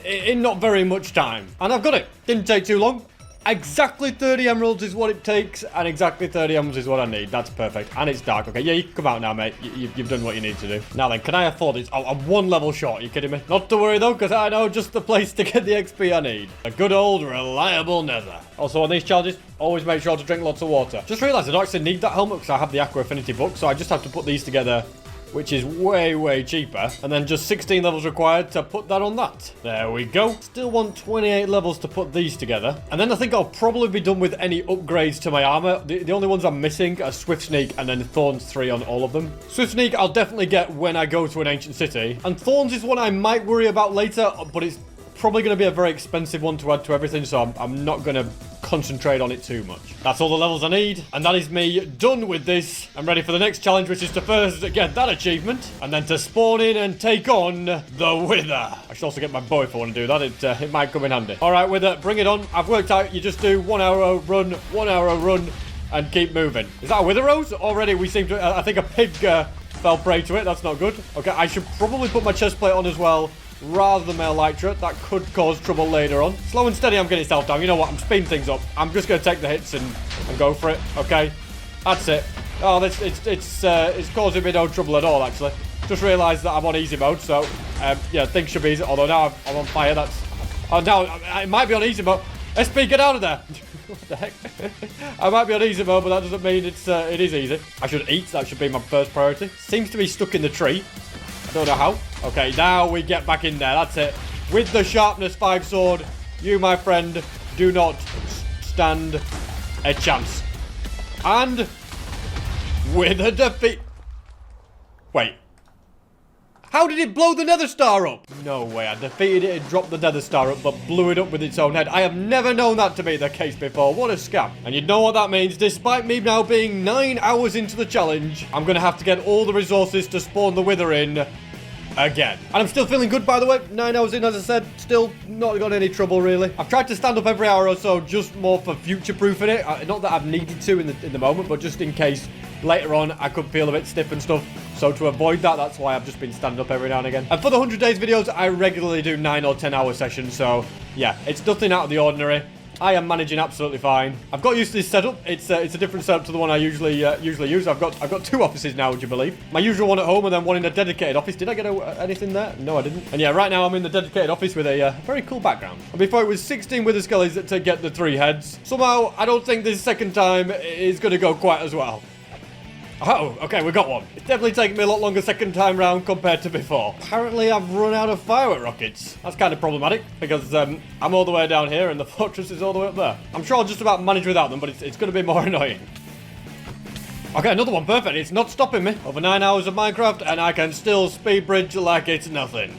in not very much time. And I've got it. Didn't take too long. Exactly 30 emeralds is what it takes, and exactly 30 emeralds is what I need. That's perfect. And it's dark. Okay, yeah, you can come out now, mate. You've done what you need to do. Now then, can I afford this? Oh, I'm 1 level short. Are you kidding me? Not to worry, though, because I know just the place to get the XP I need. A good old reliable Nether. Also, on these challenges, always make sure to drink lots of water. Just realised I don't actually need that helmet because I have the Aqua Affinity book, so I just have to put these together, which is way, way cheaper. And then just 16 levels required to put that on that. There we go. Still want 28 levels to put these together. And then I think I'll probably be done with any upgrades to my armor. The only ones I'm missing are Swift Sneak and then Thorns 3 on all of them. Swift Sneak I'll definitely get when I go to an ancient city. And Thorns is one I might worry about later, but it's probably going to be a very expensive one to add to everything, so I'm not going to concentrate on it too much. That's all the levels I need, and that is me done with this. I'm ready for the next challenge, which is to first get that achievement, and then to spawn in and take on the Wither. I should also get my bow if I want to do that. It might come in handy. All right, Wither, bring it on. I've worked out you just do 1 arrow run, 1 arrow run, and keep moving. Is that a Wither Rose? Already we seem to... I think a pig fell prey to it. That's not good. Okay, I should probably put my chest plate on as well, rather than my elytra. That could cause trouble later on. Slow and steady, I'm getting self down. You know what? I'm speeding things up. I'm just going to take the hits and go for it. Okay, that's it. Oh, it's causing me no trouble at all, actually. Just realised that I'm on easy mode, so yeah, things should be easy. Although now I'm on fire. That's... Oh, now it might be on easy mode. SP, get out of there. What the heck? I might be on easy mode, but that doesn't mean it is easy. I should eat. That should be my first priority. Seems to be stuck in the tree. Don't know how. Okay, now we get back in there. That's it. With the sharpness 5 sword, you, my friend, do not stand a chance. And with a defeat. Wait. How did it blow the Nether Star up? No way. I defeated it and dropped the Nether Star up, but blew it up with its own head. I have never known that to be the case before. What a scam. And you know what that means. Despite me now being 9 hours into the challenge, I'm going to have to get all the resources to spawn the Wither in again. And I'm still feeling good, by the way. 9 hours in, as I said, still not got any trouble, really. I've tried to stand up every hour or so, just more for future-proofing it. Not that I've needed to in the moment, but just in case later on I could feel a bit stiff and stuff. So to avoid that, that's why I've just been standing up every now and again. And for the 100 days videos, I regularly do 9 or 10 hour sessions. So yeah, it's nothing out of the ordinary. I am managing absolutely fine. I've got used to this setup. It's a different setup to the one I usually use. I've got 2 offices now, would you believe? My usual one at home and then one in a dedicated office. Did I get anything there? No, I didn't. And yeah, right now I'm in the dedicated office with a very cool background. And before it was 16 Wither Skellies to get the 3 heads. Somehow, I don't think this second time is going to go quite as well. Oh, okay, we got one. It's definitely taken me a lot longer second time round compared to before. Apparently, I've run out of firework rockets. That's kind of problematic, because I'm all the way down here and the fortress is all the way up there. I'm sure I'll just about manage without them, but it's going to be more annoying. Okay, another one, perfect. It's not stopping me. Over 9 hours of Minecraft, and I can still speed bridge like it's nothing.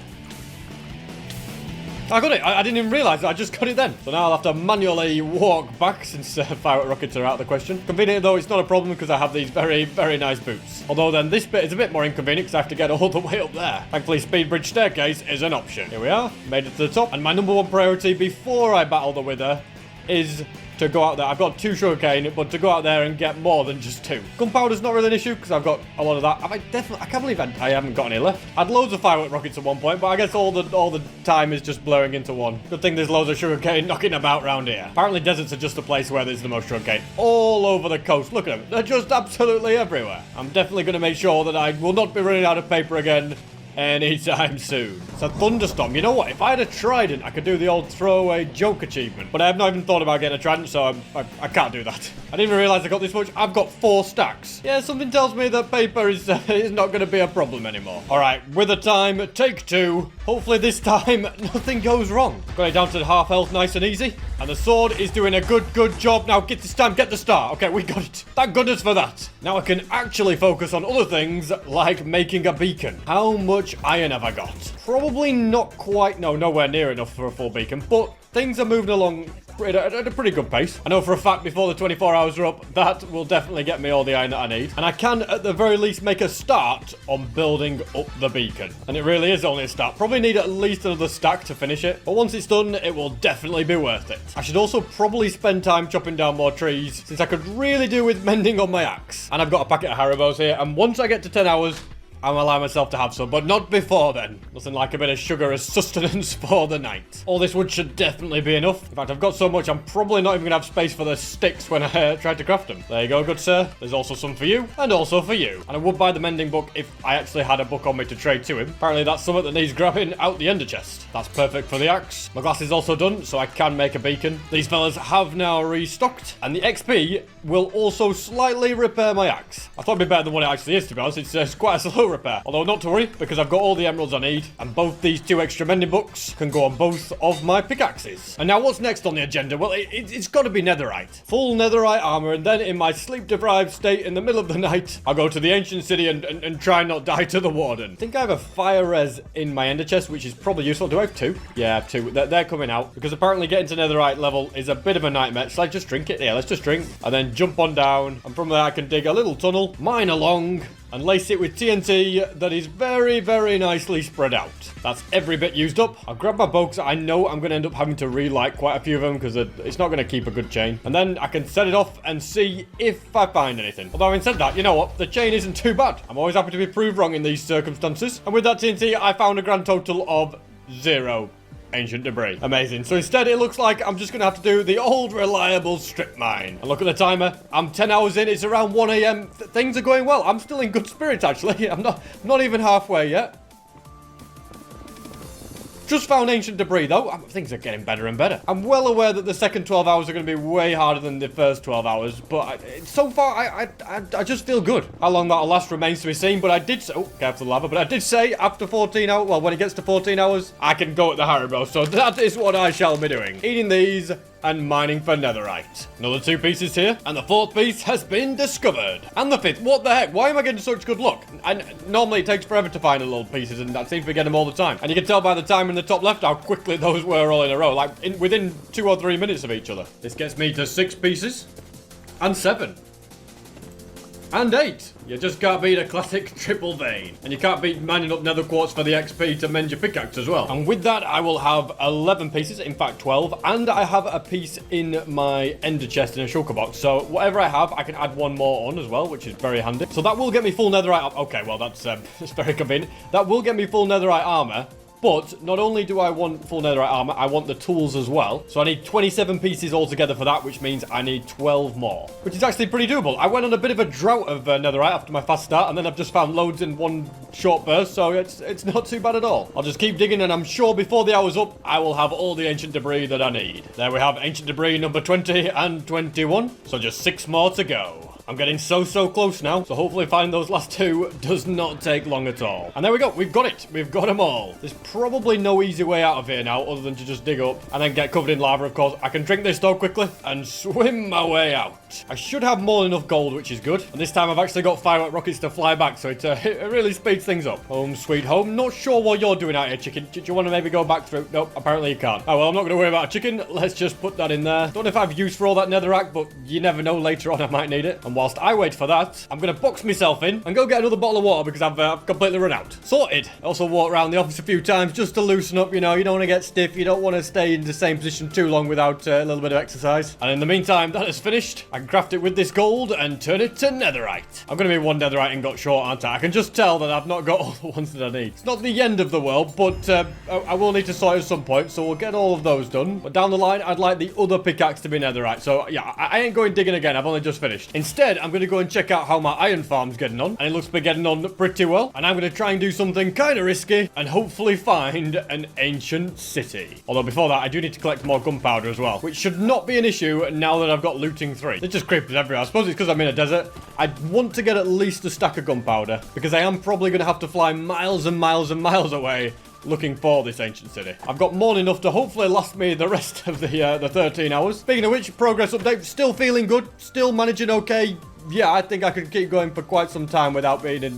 I got it. I didn't even realise I just got it then. So now I'll have to manually walk back since firework rockets are out of the question. Convenient though, it's not a problem because I have these very, very nice boots. Although then this bit is a bit more inconvenient because I have to get all the way up there. Thankfully, speed bridge staircase is an option. Here we are, made it to the top. And my number 1 priority before I battle the Wither is to go out there. I've got 2 sugarcane, but to go out there and get more than just 2. Gunpowder's not really an issue because I've got a lot of that. I can't believe I haven't got any left. I had loads of firework rockets at one point, but I guess all the time is just blurring into one. Good thing there's loads of sugarcane knocking about around here. Apparently deserts are just a place where there's the most sugarcane. All over the coast. Look at them. They're just absolutely everywhere. I'm definitely going to make sure that I will not be running out of paper again anytime soon. It's a thunderstorm. You know what? If I had a trident, I could do the old throwaway joke achievement. But I have not even thought about getting a trident, so I can't do that. I didn't even realise I got this much. I've got 4 stacks. Yeah, something tells me that paper is not going to be a problem anymore. All right, Wither time, take 2. Hopefully this time nothing goes wrong. Got it down to half health, nice and easy. And the sword is doing a good job. Now get the star. Okay, we got it. Thank goodness for that. Now I can actually focus on other things like making a beacon. How much much iron have I got? Probably not quite, no, nowhere near enough for a full beacon, but things are moving along at a pretty good pace. I know for a fact before the 24 hours are up, that will definitely get me all the iron that I need. And I can, at the very least, make a start on building up the beacon. And it really is only a start. Probably need at least another stack to finish it. But once it's done, it will definitely be worth it. I should also probably spend time chopping down more trees, since I could really do with mending on my axe. And I've got a packet of Haribos here. And once I get to 10 hours, I'll allow myself to have some, but not before then. Nothing like a bit of sugar as sustenance for the night. All this wood should definitely be enough. In fact, I've got so much, I'm probably not even going to have space for the sticks when I try to craft them. There you go, good sir. There's also some for you, and also for you. And I would buy the mending book if I actually had a book on me to trade to him. Apparently, that's something that needs grabbing out the ender chest. That's perfect for the axe. My glass is also done, so I can make a beacon. These fellas have now restocked, and the XP will also slightly repair my axe. I thought it'd be better than what it actually is, to be honest. It's quite a slow repair. Although, not to worry, because I've got all the emeralds I need, and both these 2 extra mending books can go on both of my pickaxes. And now what's next on the agenda? Well, it's got to be netherite. Full netherite armor, and then in my sleep-deprived state in the middle of the night, I'll go to the ancient city and try not die to the warden. I think I have a fire res in my ender chest, which is probably useful. Do I have 2? Yeah, I have 2. They're coming out, because apparently getting to netherite level is a bit of a nightmare. So I just drink it? Yeah, let's just drink. And then jump on down, and from there I can dig a little tunnel, mine along, and lace it with TNT that is very, very nicely spread out. That's every bit used up. I'll grab my bow because I know I'm going to end up having to relight quite a few of them because it's not going to keep a good chain. And then I can set it off and see if I find anything. Although having said that, you know what? The chain isn't too bad. I'm always happy to be proved wrong in these circumstances. And with that TNT, I found a grand total of 0 ancient debris. Amazing. So instead, it looks like I'm just going to have to do the old reliable strip mine. And look at the timer. I'm 10 hours in. It's around 1 a.m. Things are going well. I'm still in good spirits, actually. I'm not even halfway yet. Just found ancient debris, though. Things are getting better and better. I'm well aware that the second 12 hours are going to be way harder than the first 12 hours, but so far, I just feel good. How long that'll last remains to be seen, but I did say, oh, careful the lava, but I did say after 14 hours, well, when it gets to 14 hours, I can go at the Haribo, so that is what I shall be doing. Eating these and mining for netherite. Another 2 pieces here, and the 4th piece has been discovered. And the 5th, what the heck? Why am I getting such good luck? And normally it takes forever to find the little pieces, and I seem to be getting them all the time. And you can tell by the time in the top left how quickly those were all in a row, like within 2 or 3 minutes of each other. This gets me to 6 pieces, and 7. And 8. You just can't beat a classic triple vein. And you can't beat mining up nether quartz for the XP to mend your pickaxe as well. And with that, I will have 11 pieces, in fact 12. And I have a piece in my ender chest in a shulker box. So whatever I have, I can add 1 more on as well, which is very handy. So that will get me full netherite. Okay, well, that's very convenient. That will get me full netherite armor. But not only do I want full netherite armor, I want the tools as well. So I need 27 pieces altogether for that, which means I need 12 more, which is actually pretty doable. I went on a bit of a drought of netherite after my fast start, and then I've just found loads in one short burst, so it's not too bad at all. I'll just keep digging, and I'm sure before the hour's up, I will have all the ancient debris that I need. There we have ancient debris number 20 and 21, so just 6 more to go. I'm getting so close now, so hopefully finding those last 2 does not take long at all. And there we go, we've got it. We've got them all. There's probably no easy way out of here now, other than to just dig up and then get covered in lava, of course. I can drink this though quickly and swim my way out. I should have more than enough gold, which is good. And this time I've actually got firework rockets to fly back, so it really speeds things up. Home sweet home. Not sure what you're doing out here, chicken. Do you want to maybe go back through? Nope, apparently you can't. Oh, well, I'm not going to worry about a chicken. Let's just put that in there. Don't know if I have use for all that netherrack, but you never know. Later on I might need it. And whilst I wait for that, I'm going to box myself in and go get another bottle of water because I've completely run out. Sorted. I also walk around the office a few times just to loosen up, you know. You don't want to get stiff. You don't want to stay in the same position too long without a little bit of exercise. And in the meantime, that is finished. I can craft it with this gold and turn it to netherite. I'm going to be 1 netherite ingot short, aren't I? I can just tell that I've not got all the ones that I need. It's not the end of the world, but I will need to sort it at some point, so we'll get all of those done. But down the line, I'd like the other pickaxe to be netherite. So yeah, I ain't going digging again. I've only just finished. Instead, I'm going to go and check out how my iron farm's getting on. And it looks to be getting on pretty well. And I'm going to try and do something kind of risky and hopefully find an ancient city. Although before that, I do need to collect more gunpowder as well, which should not be an issue now that I've got looting 3. There's just creepers everywhere. I suppose it's because I'm in a desert. I want to get at least a stack of gunpowder because I am probably going to have to fly miles and miles and miles away looking for this ancient city. I've got more than enough to hopefully last me the rest of the 13 hours. Speaking of which, progress update, still feeling good, still managing okay. Yeah, I think I could keep going for quite some time without being in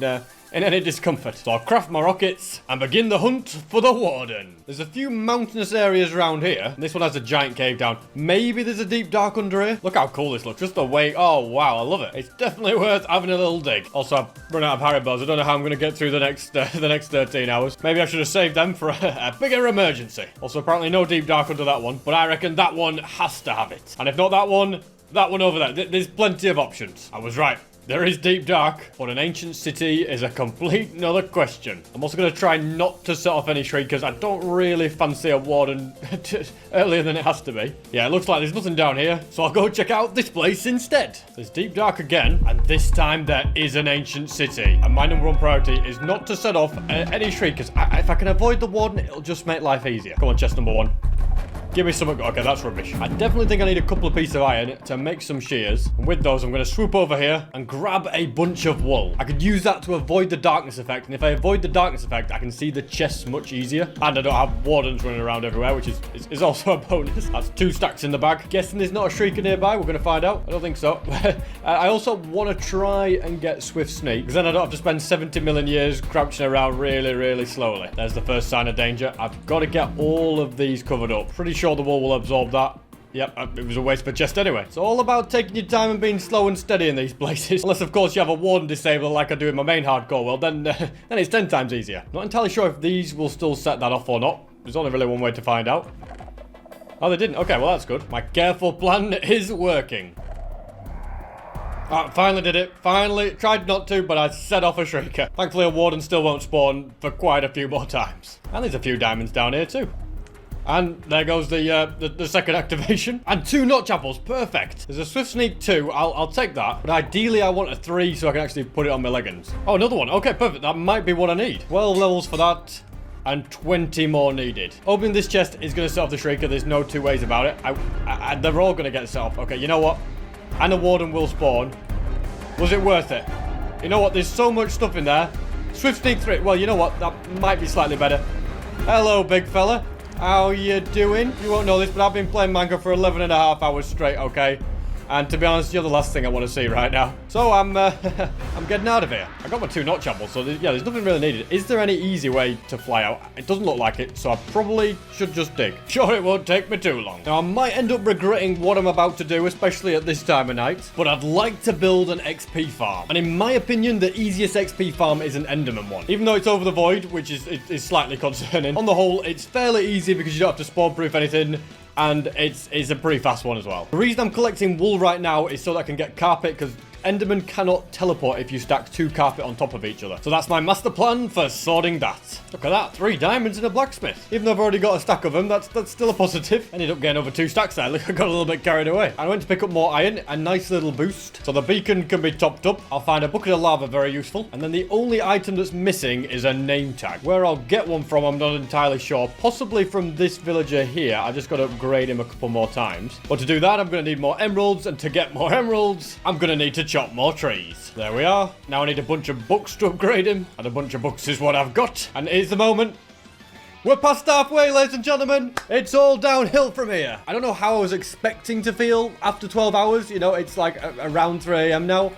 in any discomfort. So I'll craft my rockets and begin the hunt for the warden. There's a few mountainous areas around here. This one has a giant cave down. Maybe there's a deep dark under here. Look how cool this looks. Just the way. Oh, wow. I love it. It's definitely worth having a little dig. Also, I've run out of Haribos. I don't know how I'm going to get through the next 13 hours. Maybe I should have saved them for a bigger emergency. Also, apparently no deep dark under that one. But I reckon that one has to have it. And if not that one over there. There's plenty of options. I was right. There is deep dark, but an ancient city is a complete another question. I'm also going to try not to set off any shriekers. I don't really fancy a warden earlier than it has to be. Yeah, it looks like there's nothing down here, so I'll go check out this place instead. There's deep dark again, and this time there is an ancient city. And my number one priority is not to set off any shriekers. If I can avoid the warden, it'll just make life easier. Come on, chest number one. Give me some. Okay, that's rubbish. I definitely think I need a couple of pieces of iron to make some shears. And with those, I'm going to swoop over here and grab a bunch of wool. I could use that to avoid the darkness effect. And if I avoid the darkness effect, I can see the chests much easier. And I don't have wardens running around everywhere, which is also a bonus. That's 2 stacks in the bag. Guessing there's not a shrieker nearby. We're going to find out. I don't think so. I also want to try and get swift sneak, because then I don't have to spend 70 million years crouching around really, really slowly. There's the first sign of danger. I've got to get all of these covered up. Pretty sure the wall will absorb that. Yep, it was a waste of a chest anyway. It's all about taking your time and being slow and steady in these places. Unless, of course, you have a warden disabler like I do in my main hardcore world, then it's 10 times easier. Not entirely sure if these will still set that off or not. There's only really one way to find out. Oh, they didn't. Okay, well, that's good. My careful plan is working. Finally did it. Finally tried not to, but I set off a shrieker. Thankfully, a warden still won't spawn for quite a few more times. And there's a few diamonds down here too. And there goes the second activation. And 2 notch apples. Perfect. There's a swift sneak 2. I'll take that. But ideally, I want a 3 so I can actually put it on my leggings. Oh, another one. Okay, perfect. That might be what I need. 12 levels for that. And 20 more needed. Opening this chest is going to set off the shrieker. There's no 2 ways about it. They're all going to get set off. Okay, you know what? And a warden will spawn. Was it worth it? You know what? There's so much stuff in there. Swift sneak 3. Well, you know what? That might be slightly better. Hello, big fella. How you doing? You won't know this, but I've been playing Minecraft for 11.5 hours straight, okay? And to be honest, you're the last thing I want to see right now. So I'm getting out of here. I got my 2 notch apples, so there's nothing really needed. Is there any easy way to fly out? It doesn't look like it, so I probably should just dig. Sure, it won't take me too long. Now, I might end up regretting what I'm about to do, especially at this time of night, but I'd like to build an XP farm. And in my opinion, the easiest XP farm is an Enderman one. Even though it's over the void, which is slightly concerning. On the whole, it's fairly easy because you don't have to spawn-proof anything. And it's a pretty fast one as well. The reason I'm collecting wool right now is so that I can get carpet, because Enderman cannot teleport if you stack 2 carpet on top of each other. So that's my master plan for sorting that. Look at that, 3 diamonds in a blacksmith. Even though I've already got a stack of them, that's still a positive. Ended up getting over 2 stacks there. Look, I got a little bit carried away. I went to pick up more iron, a nice little boost. So the beacon can be topped up. I'll find a bucket of lava, very useful. And then the only item that's missing is a name tag. Where I'll get one from, I'm not entirely sure. Possibly from this villager here. I just got to upgrade him a couple more times. But to do that, I'm going to need more emeralds. And to get more emeralds, I'm going to need to chop more trees. There we are. Now I need a bunch of books to upgrade him. And a bunch of books is what I've got. And here's the moment. We're past halfway, ladies and gentlemen. It's all downhill from here. I don't know how I was expecting to feel after 12 hours. You know, it's like around 3 a.m. now.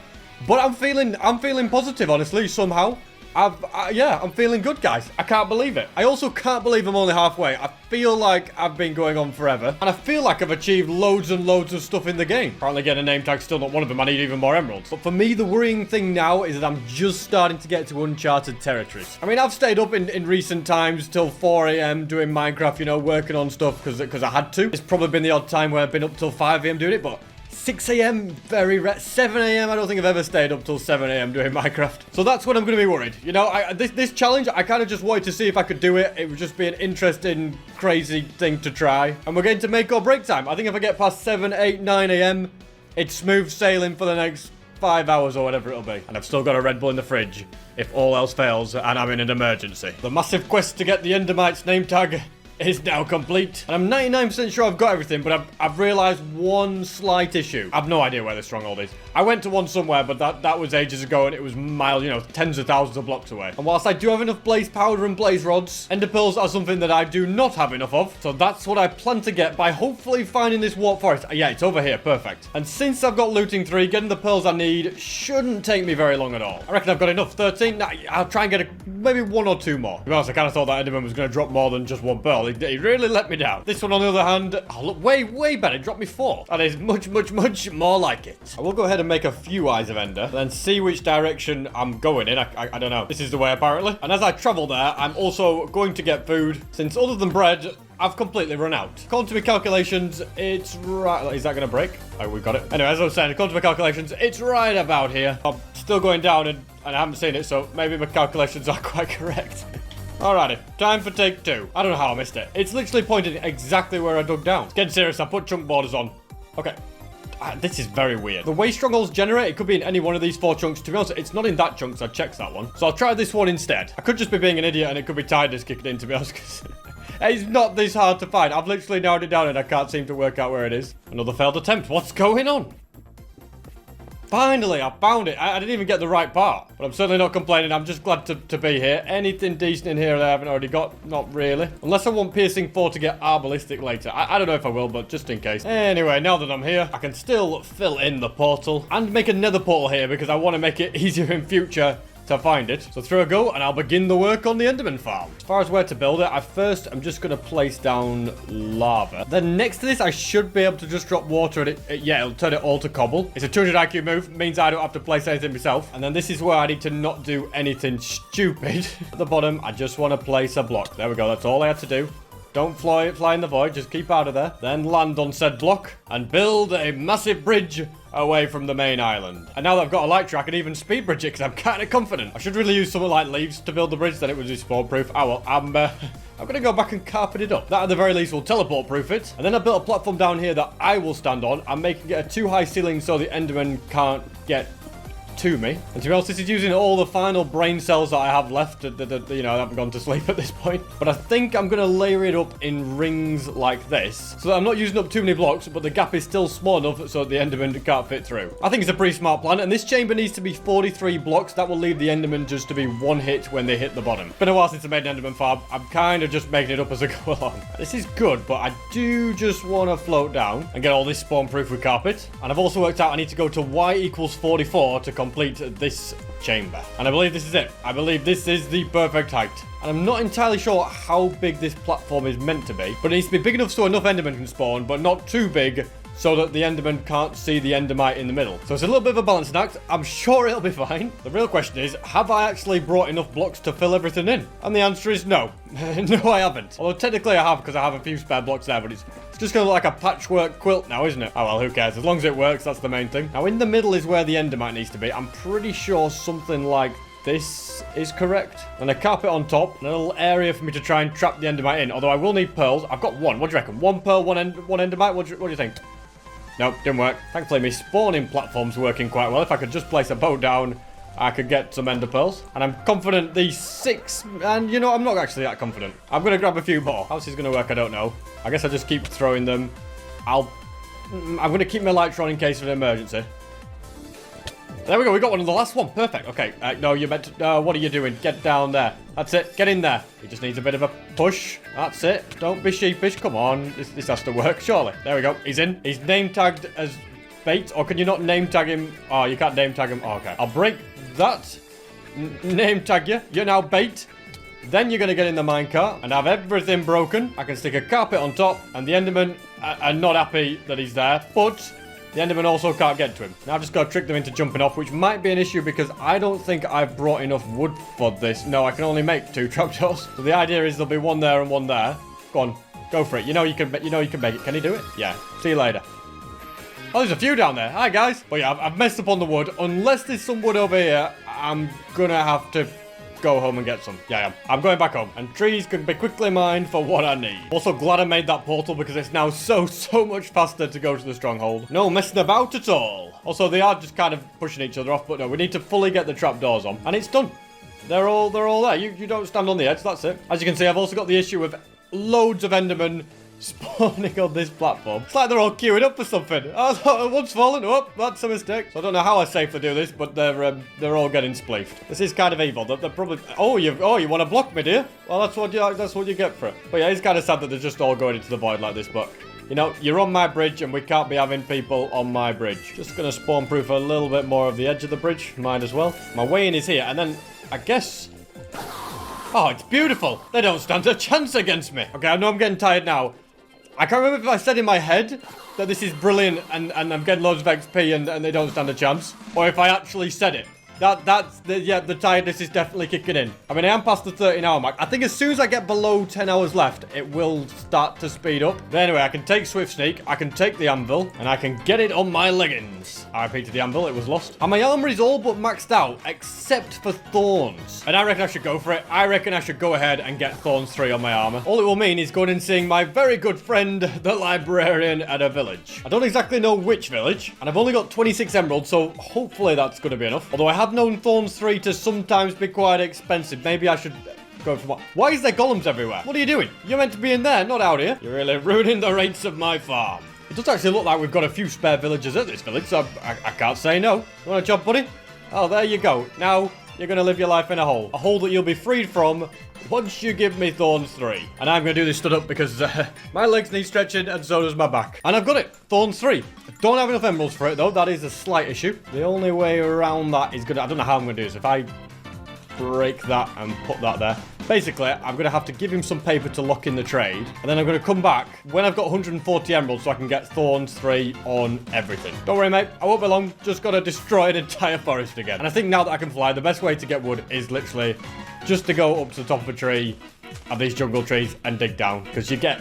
But I'm feeling positive, honestly, somehow. I'm feeling good, guys. I can't believe it. I also can't believe I'm only halfway. I feel like I've been going on forever. And I feel like I've achieved loads and loads of stuff in the game. Apparently getting a name tag's still not one of them. I need even more emeralds. But for me, the worrying thing now is that I'm just starting to get to uncharted territories. I mean, I've stayed up in recent times till 4 a.m. doing Minecraft, you know, working on stuff because I had to. It's probably been the odd time where I've been up till 5 a.m. doing it, but 6 a.m. very rare. 7 a.m. I don't think I've ever stayed up till 7 a.m. doing Minecraft. So that's when I'm going to be worried. You know, this challenge, I kind of just wanted to see if I could do it. It would just be an interesting, crazy thing to try. And we're getting to make or break time. I think if I get past 7, 8, 9 a.m., it's smooth sailing for the next 5 hours or whatever it'll be. And I've still got a Red Bull in the fridge if all else fails and I'm in an emergency. The massive quest to get the Endermite's name tag is now complete. And I'm 99% sure I've got everything, but I've realized one slight issue. I've no idea where the stronghold is. I went to one somewhere, but that was ages ago, and it was miles, you know, tens of thousands of blocks away. And whilst I do have enough blaze powder and blaze rods, ender pearls are something that I do not have enough of. So that's what I plan to get by hopefully finding this warp forest. Yeah, it's over here. Perfect. And since I've got looting 3, getting the pearls I need shouldn't take me very long at all. I reckon I've got enough. 13. Nah, I'll try and get maybe 1 or 2 more. To be honest, I kind of thought that Enderman was going to drop more than just 1 pearl. He really let me down. This one, on the other hand, oh, look, way better. It dropped me 4. That is much more like it. I will go ahead and make a few eyes of ender, then see which direction I'm going in. I don't know. This is the way, apparently. And as I travel there, I'm also going to get food, since other than bread, I've completely run out. According to my calculations, it's right... Is that going to break? Oh, we got it. Anyway, as I was saying, according to my calculations, it's right about here. I'm still going down, and I haven't seen it, so maybe my calculations are quite correct. Alrighty, time for take 2. I don't know how I missed it. It's literally pointing exactly where I dug down. It's getting serious. I put chunk borders on. Okay. This is very weird. The way strongholds generate, it could be in any one of these 4 chunks. To be honest, it's not in that chunk, so I checked that one. So I'll try this one instead. I could just be being an idiot, and it could be tidiness kicking in, to be honest, because it's not this hard to find. I've literally narrowed it down, and I can't seem to work out where it is. Another failed attempt. What's going on? Finally, I found it. I didn't even get the right part, but I'm certainly not complaining. I'm just glad to be here. Anything decent in here that I haven't already got? Not really. Unless I want piercing 4 to get arbalistic later. I don't know if I will, but just in case. Anyway, now that I'm here, I can still fill in the portal and make a nether portal here because I want to make it easier in future to find it. So through I go, and I'll begin the work on the Enderman farm. As far as where to build it, I'm just going to place down lava. Then next to this, I should be able to just drop water at it. Yeah, it'll turn it all to cobble. It's a 200 IQ move. Means I don't have to place anything myself. And then this is where I need to not do anything stupid. At the bottom, I just want to place a block. There we go. That's all I had to do. Don't fly in the void, just keep out of there. Then land on said block and build a massive bridge away from the main island. And now that I've got a light track, I can even speed bridge it because I'm kind of confident. I should really use something like leaves to build the bridge, then it would be spawn proof. Oh well, I'm going to go back and carpet it up. That at the very least will teleport proof it. And then I built a platform down here that I will stand on. I'm making it a too high ceiling so the Enderman can't get to me. And to be honest, this is using all the final brain cells that I have left that you know, I haven't gone to sleep at this point. But I think I'm going to layer it up in rings like this so that I'm not using up too many blocks, but the gap is still small enough so that the Enderman can't fit through. I think it's a pretty smart plan, and this chamber needs to be 43 blocks. That will leave the Enderman just to be 1 hit when they hit the bottom. Been a while since I made an Enderman farm. I'm kind of just making it up as I go along. This is good, but I do just want to float down and get all this spawn proof with carpet. And I've also worked out I need to go to y equals 44 to complete this chamber. And I believe this is it. I believe this is the perfect height. And I'm not entirely sure how big this platform is meant to be, but it needs to be big enough so enough Endermen can spawn, but not too big so that the Enderman can't see the Endermite in the middle. So it's a little bit of a balancing act. I'm sure it'll be fine. The real question is, have I actually brought enough blocks to fill everything in? And the answer is no. No, I haven't. Although technically I have because I have a few spare blocks there, but it's just going to look like a patchwork quilt now, isn't it? Oh well, who cares? As long as it works, that's the main thing. Now in the middle is where the Endermite needs to be. I'm pretty sure something like this is correct. And a carpet on top, and a little area for me to try and trap the Endermite in. Although I will need pearls. I've got 1. What do you reckon? 1 pearl, 1 Endermite? What do you think? Nope, didn't work. Thankfully, my spawning platform's working quite well. If I could just place a bow down, I could get some ender pearls. And I'm confident these 6... And, you know, I'm not actually that confident. I'm going to grab a few more. How this is going to work, I don't know. I guess I just keep throwing them. I'm going to keep my lights on in case of an emergency. There we go. We got one on the last one. Perfect. Okay. No, you meant to... what are you doing? Get down there. That's it. Get in there. He just needs a bit of a push. That's it. Don't be sheepish. Come on. This has to work, surely. There we go. He's in. He's name tagged as bait. Or can you not name tag him? Oh, you can't name tag him. Oh, okay. I'll break that. Name tag you. You're now bait. Then you're going to get in the minecart and have everything broken. I can stick a carpet on top, and the Enderman are not happy that he's there. But the Enderman also can't get to him. Now I've just got to trick them into jumping off, which might be an issue because I don't think I've brought enough wood for this. No, I can only make 2 trapdoors. So the idea is there'll be 1 there and 1 there. Go on, go for it. You know you can make it. Can he do it? Yeah. See you later. Oh, there's a few down there. Hi, guys. But yeah, I've messed up on the wood. Unless there's some wood over here, I'm gonna have to go home and get some. Yeah, I'm going back home. And trees can be quickly mined for what I need. Also glad I made that portal because it's now so much faster to go to the stronghold. No messing about at all. Also, they are just kind of pushing each other off, but no, we need to fully get the trapdoors on. And it's done. They're all there. You don't stand on the edge, that's it. As you can see, I've also got the issue of loads of Endermen spawning on this platform. It's like they're all queuing up for something. Oh, one's fallen. Oh, that's a mistake. So I don't know how I safely do this, but they're all getting spleefed. This is kind of evil. They're probably... Oh, you want to block me, dear? Well, that's what you get for it. But yeah, it's kind of sad that they're just all going into the void like this, but... You know, you're on my bridge, and we can't be having people on my bridge. Just gonna spawn-proof a little bit more of the edge of the bridge. Might as well. My way-in is here, and then, I guess... Oh, it's beautiful. They don't stand a chance against me. Okay, I know I'm getting tired now. I can't remember if I said in my head that this is brilliant, and I'm getting loads of XP, and they don't stand a chance. Or if I actually said it. The tiredness is definitely kicking in. I mean, I am past the 13-hour mark. I think as soon as I get below 10 hours left, it will start to speed up. But anyway, I can take Swift Sneak, I can take the anvil, and I can get it on my leggings. RIP to the anvil, it was lost. And my armor is all but maxed out, except for thorns. And I reckon I should go for it. I reckon I should go ahead and get thorns 3 on my armor. All it will mean is going and seeing my very good friend, the librarian, at a village. I don't exactly know which village, and I've only got 26 emeralds, so hopefully that's going to be enough. Although I have known thorns 3 to sometimes be quite expensive. Maybe I should go for one. Why is there golems everywhere? What are you doing? You're meant to be in there, not out here. You're really ruining the rates of my farm. It does actually look like we've got a few spare villagers at this village, so I can't say no. You want a job, buddy? Oh, there you go. Now you're going to live your life in a hole. A hole that you'll be freed from once you give me thorns 3. And I'm going to do this stood up because my legs need stretching and so does my back. And I've got it. Thorns 3. I don't have enough emeralds for it though. That is a slight issue. The only way around that is I don't know how I'm going to do this. If I break that and put that there. Basically, I'm going to have to give him some paper to lock in the trade. And then I'm going to come back when I've got 140 emeralds so I can get thorns 3 on everything. Don't worry, mate. I won't be long. Just got to destroy an entire forest again. And I think now that I can fly, the best way to get wood is literally just to go up to the top of a tree of these jungle trees and dig down. Because you get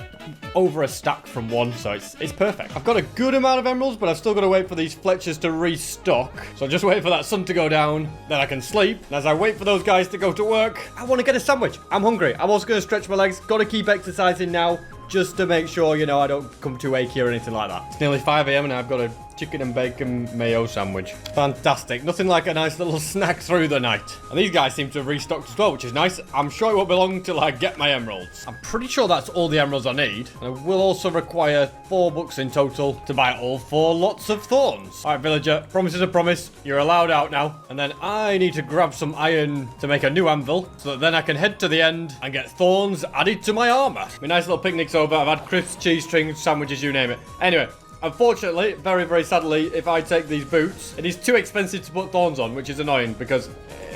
over a stack from one, so it's perfect. I've got a good amount of emeralds, but I've still got to wait for these Fletchers to restock. So just wait for that sun to go down, then I can sleep. And as I wait for those guys to go to work, I want to get a sandwich. I'm hungry. I'm also going to stretch my legs. Got to keep exercising now, just to make sure, you know, I don't come too achy or anything like that. It's nearly 5 a.m. and I've got a chicken and bacon mayo sandwich. Fantastic. Nothing like a nice little snack through the night. And these guys seem to have restocked as well, which is nice. I'm sure it won't be long till I get my emeralds. I'm pretty sure that's all the emeralds I need. And I will also require 4 books in total to buy all 4 lots of thorns. All right, villager. Promise is a promise. You're allowed out now. And then I need to grab some iron to make a new anvil so that then I can head to the end and get thorns added to my armor. My nice little picnic's over. I've had crisps, cheese strings, sandwiches, you name it. Anyway. Unfortunately, very, very sadly, if I take these boots, it is too expensive to put thorns on, which is annoying because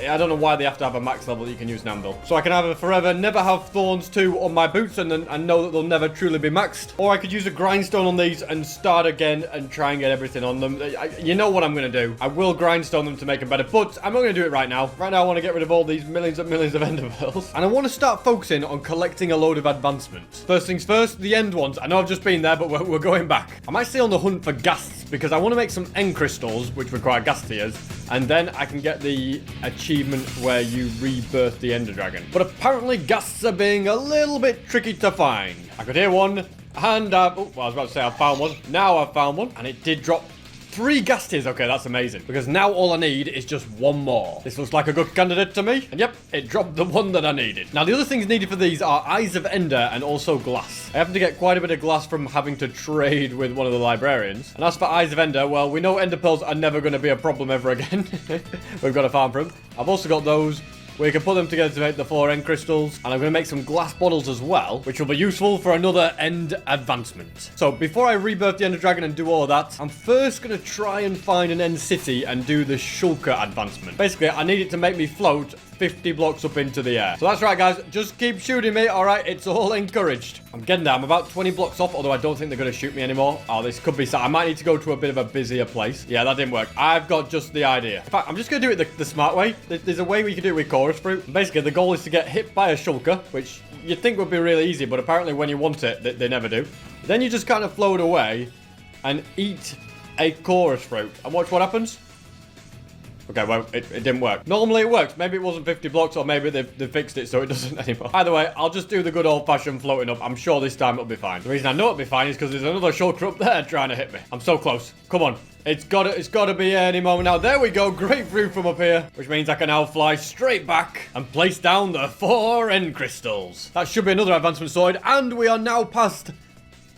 I don't know why they have to have a max level that you can use an anvil. So I can either forever never have thorns 2 on my boots and know that they'll never truly be maxed, or I could use a grindstone on these and start again and try and get everything on them. You know what I'm going to do. I will grindstone them to make them better, but I'm not going to do it right now. Right now, I want to get rid of all these millions and millions of ender pearls, and I want to start focusing on collecting a load of advancements. First things first, the end ones. I know I've just been there, but we're going back. I'm actually on the hunt for ghasts because I want to make some end crystals, which require ghast tears, and then I can get the achievement where you rebirth the ender dragon. But apparently ghasts are being a little bit tricky to find. I could hear one, and I was about to say I found one. Now I've found one, and it did drop 3 ghast tears. Okay, that's amazing. Because now all I need is just 1 more. This looks like a good candidate to me. And yep, it dropped the one that I needed. Now, the other things needed for these are Eyes of Ender and also glass. I happen to get quite a bit of glass from having to trade with one of the librarians. And as for Eyes of Ender, well, we know ender pearls are never going to be a problem ever again. We've got a farm for them. I've also got those. We can put them together to make the 4 end crystals. And I'm going to make some glass bottles as well, which will be useful for another end advancement. So before I rebirth the ender dragon and do all of that, I'm first going to try and find an end city and do the shulker advancement. Basically, I need it to make me float 50 blocks up into the air. So that's right, guys. Just keep shooting me. All right, it's all encouraged. I'm getting there. I'm about 20 blocks off, although I don't think they're going to shoot me anymore. Oh, this could be sad. I might need to go to a bit of a busier place. Yeah, that didn't work. I've got just the idea. In fact, I'm just going to do it the smart way. There's a way we can do it with chorus fruit. Basically, the goal is to get hit by a shulker, which you'd think would be really easy, but apparently when you want it, they never do. Then you just kind of float away and eat a chorus fruit. And watch what happens. Okay, well, it didn't work. Normally it works. Maybe it wasn't 50 blocks, or maybe they fixed it so it doesn't anymore. Either way, I'll just do the good old-fashioned floating up. I'm sure this time it'll be fine. The reason I know it'll be fine is because there's another shulker up there trying to hit me. I'm so close. Come on. It's gotta be any moment now. There we go. Great view from up here, which means I can now fly straight back and place down the 4 end crystals. That should be another advancement sorted, and we are now past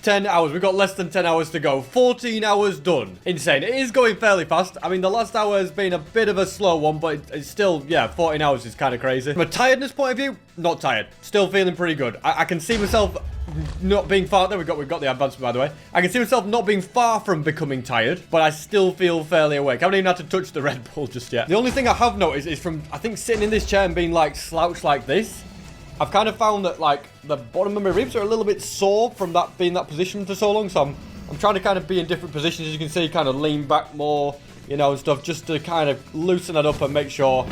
10 hours. We've got less than 10 hours to go. 14 hours done. Insane. It is going fairly fast. I mean, the last hour has been a bit of a slow one, but it's still, yeah, 14 hours is kind of crazy. From a tiredness point of view, not tired. Still feeling pretty good. I can see myself not being far. There we go. We've got the advancement, by the way. I can see myself not being far from becoming tired, but I still feel fairly awake. I haven't even had to touch the Red Bull just yet. The only thing I have noticed is from, I think, sitting in this chair and being like slouched like this, I've kind of found that like the bottom of my ribs are a little bit sore from that being that position for so long. So I'm trying to kind of be in different positions, as you can see, kind of lean back more, you know, and stuff, just to kind of loosen that up and make sure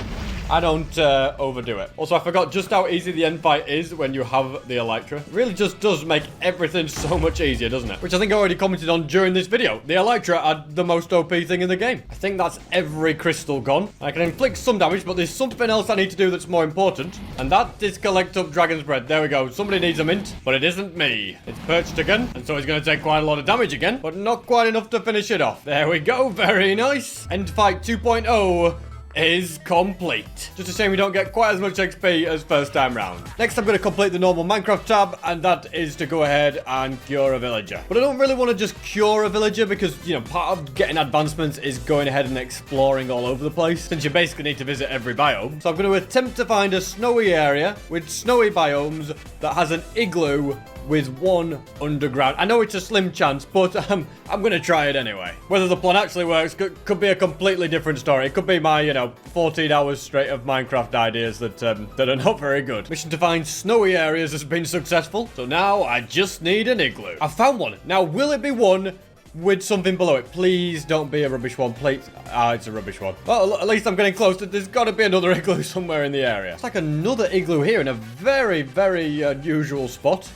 I don't overdo it. Also, I forgot just how easy the end fight is when you have the Elytra. It really just does make everything so much easier, doesn't it? Which I think I already commented on during this video. The Elytra are the most OP thing in the game. I think that's every crystal gone. I can inflict some damage, but there's something else I need to do that's more important. And that is collect up Dragon's Bread. There we go. Somebody needs a mint, but it isn't me. It's perched again, and so he's going to take quite a lot of damage again, but not quite enough to finish it off. There we go. Very nice. End fight 2.0 is complete. Just a shame we don't get quite as much XP as first time round. Next, I'm going to complete the normal Minecraft tab, and that is to go ahead and cure a villager. But I don't really want to just cure a villager because, you know, part of getting advancements is going ahead and exploring all over the place, since you basically need to visit every biome. So I'm going to attempt to find a snowy area with snowy biomes that has an igloo with one underground. I know it's a slim chance, but I'm going to try it anyway. Whether the plan actually works could be a completely different story. It could be my, you know, 14 hours straight of Minecraft ideas that are not very good. Mission to find snowy areas has been successful, so now I just need an igloo. I found one. Now, will it be one with something below it? Please don't be a rubbish one, please. Ah, it's a rubbish one. Well, at least I'm getting close. There's got to be another igloo somewhere in the area. It's like another igloo here in a very, very unusual spot.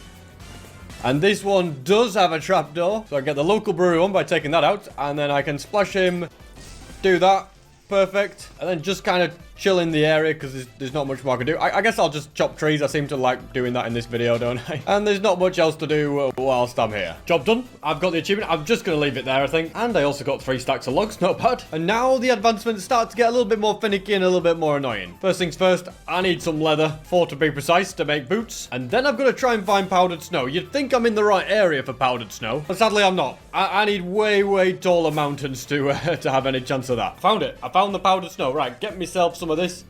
And this one does have a trapdoor. So I get the local brewery one by taking that out. And then I can splash him, do that. Perfect. And then just kind of chill in the area because there's not much more I can do. I guess I'll just chop trees. I seem to like doing that in this video, don't I? And there's not much else to do whilst I'm here. Job done. I've got the achievement. I'm just going to leave it there, I think. And I also got 3 stacks of logs. Not bad. And now the advancements start to get a little bit more finicky and a little bit more annoying. First things first, I need some leather, 4 to be precise, to make boots. And then I've got to try and find powdered snow. You'd think I'm in the right area for powdered snow, but sadly I'm not. I need way, way taller mountains to have any chance of that. Found it. I found the powdered snow. Right, get myself some of this.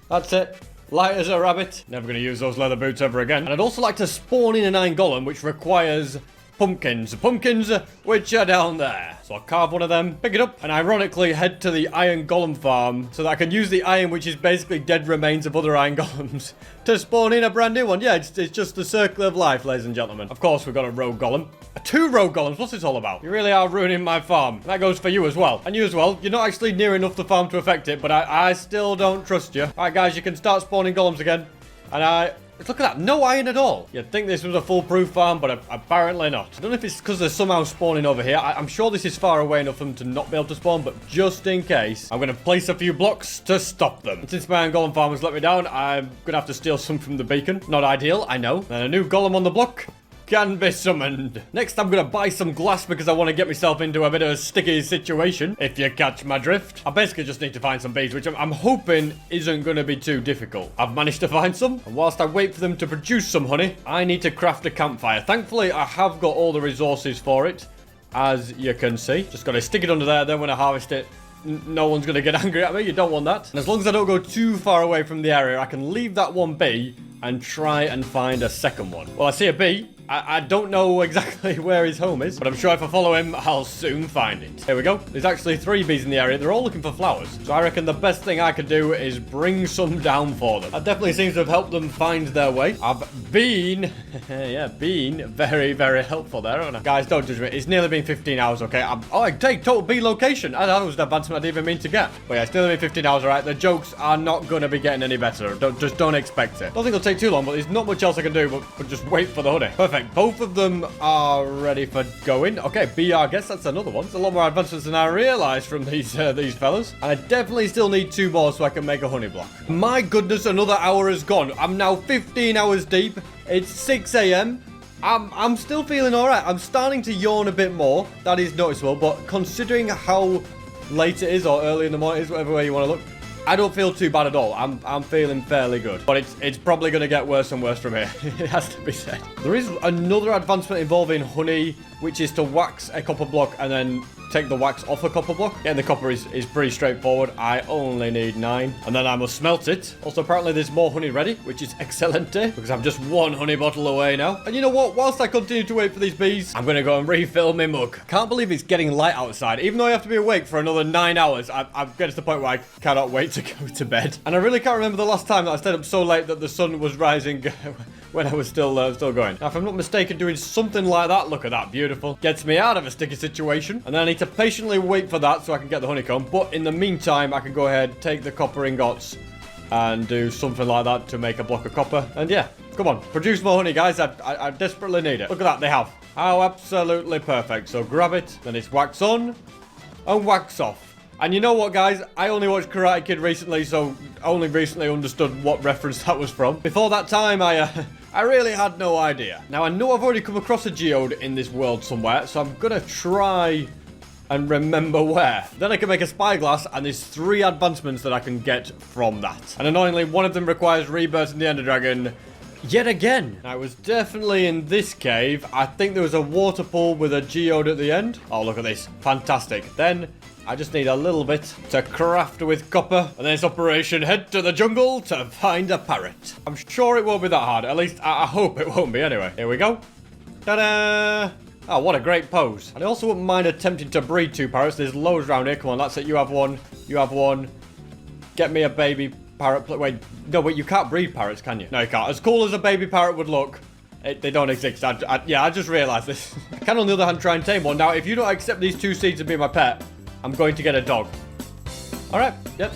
That's it. Light as a rabbit. Never going to use those leather boots ever again. And I'd also like to spawn in an iron golem, which requires pumpkins. Pumpkins, which are down there. So I'll carve one of them, pick it up, and ironically head to the iron golem farm so that I can use the iron, which is basically dead remains of other iron golems, to spawn in a brand new one. Yeah, it's just the circle of life, ladies and gentlemen. Of course, we've got a rogue golem. 2 rogue golems. What's this all about? You really are ruining my farm. That goes for you as well. And you as well. You're not actually near enough the farm to affect it, but I still don't trust you. All right, guys, you can start spawning golems again. And look at that. No iron at all. You'd think this was a foolproof farm, but apparently not. I don't know if it's because they're somehow spawning over here. I'm sure this is far away enough for them to not be able to spawn, but just in case, I'm going to place a few blocks to stop them. And since my iron golem farm has let me down, I'm going to have to steal some from the beacon. Not ideal, I know. And a new golem on the block can be summoned. Next, I'm going to buy some glass because I want to get myself into a bit of a sticky situation, if you catch my drift. I basically just need to find some bees, which I'm hoping isn't going to be too difficult. I've managed to find some, and whilst I wait for them to produce some honey, I need to craft a campfire. Thankfully, I have got all the resources for it, as you can see. Just got to stick it under there, then when I harvest it, no one's going to get angry at me. You don't want that. And as long as I don't go too far away from the area, I can leave that one be and try and find a second one. Well, I see a bee. I don't know exactly where his home is, but I'm sure if I follow him, I'll soon find it. Here we go. There's actually 3 bees in the area. They're all looking for flowers. So I reckon the best thing I could do is bring some down for them. That definitely seems to have helped them find their way. I've been, been very, very helpful there, haven't I? Guys, don't judge me. It's nearly been 15 hours, okay? I take total bee location. I was an advancement I didn't even mean to get. But yeah, it's nearly been 15 hours, all right? The jokes are not going to be getting any better. Just don't expect it. Don't think it'll take too long, but there's not much else I can do but just wait for the honey. Perfect. Both of them are ready for going. Okay, BR, guess that's another one. It's a lot more advancements than I realized from these fellas. And I definitely still need 2 more so I can make a honey block. My goodness, another hour has gone. I'm now 15 hours deep. It's 6 a.m. I'm still feeling all right. I'm starting to yawn a bit more. That is noticeable. But considering how late it is or early in the morning it is, whatever way you want to look, I don't feel too bad at all. I'm feeling fairly good. But it's probably going to get worse and worse from here. It has to be said. There is another advancement involving honey, which is to wax a copper block and then take the wax off a copper block. Getting the copper is pretty straightforward. I only need 9. And then I must smelt it. Also, apparently there's more honey ready, which is excellent, because I'm just 1 honey bottle away now. And you know what? Whilst I continue to wait for these bees, I'm going to go and refill my mug. Can't believe it's getting light outside. Even though I have to be awake for another 9 hours, I'm getting to the point where I cannot wait to go to bed. And I really can't remember the last time that I stayed up so late that the sun was rising when I was still going. Now, if I'm not mistaken, doing something like that, look at that, beautiful. Gets me out of a sticky situation. And then I need to patiently wait for that so I can get the honeycomb. But in the meantime, I can go ahead, take the copper ingots and do something like that to make a block of copper. And yeah, come on, produce more honey, guys. I desperately need it. Look at that, they have. How absolutely perfect. So grab it, then it's wax on and wax off. And you know what, guys? I only watched Karate Kid recently, so only recently understood what reference that was from. Before that time, I really had no idea. Now, I know I've already come across a geode in this world somewhere, so I'm gonna try and remember where. Then I can make a spyglass, and there's 3 advancements that I can get from that. And annoyingly, one of them requires rebirthing the Ender Dragon yet again. Now, it was definitely in this cave. I think there was a water pool with a geode at the end. Oh, look at this. Fantastic. Then I just need a little bit to craft with copper. And then it's Operation Head to the Jungle to find a parrot. I'm sure it won't be that hard. At least I hope it won't be anyway. Here we go. Ta-da! Oh, what a great pose. And I also wouldn't mind attempting to breed 2 parrots. There's loads around here. Come on, that's it. You have one. You have one. Get me a baby parrot. Wait, no, wait, you can't breed parrots, can you? No, you can't. As cool as a baby parrot would look, they don't exist. Yeah, I just realized this. I can, on the other hand, try and tame one. Now, if you don't accept these 2 seeds to be my pet, I'm going to get a dog. All right, yep,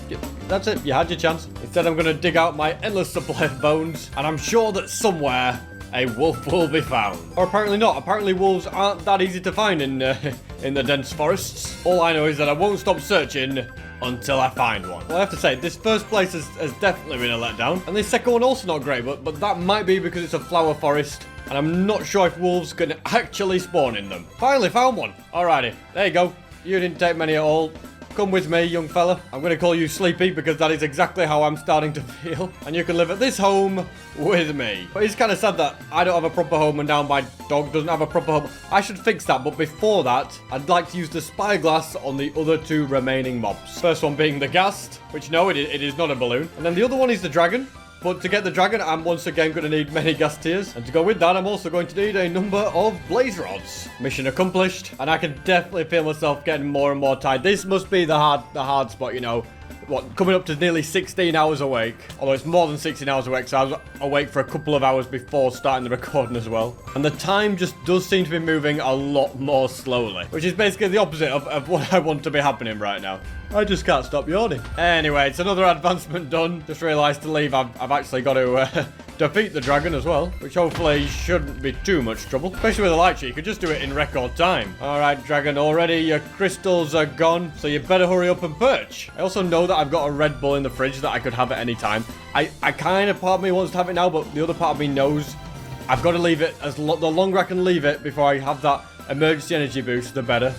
that's it. You had your chance. Instead, I'm going to dig out my endless supply of bones, and I'm sure that somewhere a wolf will be found. Or apparently not. Apparently wolves aren't that easy to find in the dense forests. All I know is that I won't stop searching until I find one. Well, I have to say, this first place has definitely been a letdown. And this second one also not great, but that might be because it's a flower forest. And I'm not sure if wolves can actually spawn in them. Finally found one. Alrighty, there you go. You didn't take many at all. Come with me, young fella. I'm going to call you Sleepy because that is exactly how I'm starting to feel. And you can live at this home with me. But it's kind of sad that I don't have a proper home and now my dog doesn't have a proper home. I should fix that, but before that, I'd like to use the spyglass on the other 2 remaining mobs. First one being the ghast, which no, it is not a balloon. And then the other one is the dragon. But to get the dragon, I'm once again going to need many ghast tears. And to go with that, I'm also going to need a number of blaze rods. Mission accomplished. And I can definitely feel myself getting more and more tired. This must be the hard spot, you know. What, coming up to nearly 16 hours awake. Although it's more than 16 hours awake, so I was awake for a couple of hours before starting the recording as well. And the time just does seem to be moving a lot more slowly. Which is basically the opposite of what I want to be happening right now. I just can't stop yawning. Anyway, it's another advancement done. Just realised to leave, I've actually got to defeat the dragon as well, which hopefully shouldn't be too much trouble. Especially with a light sheet, you could just do it in record time. Alright, dragon, already your crystals are gone, so you better hurry up and perch. I also know that I've got a Red Bull in the fridge that I could have at any time. I kind of, part of me wants to have it now, but the other part of me knows I've got to leave it, the longer I can leave it before I have that emergency energy boost, the better.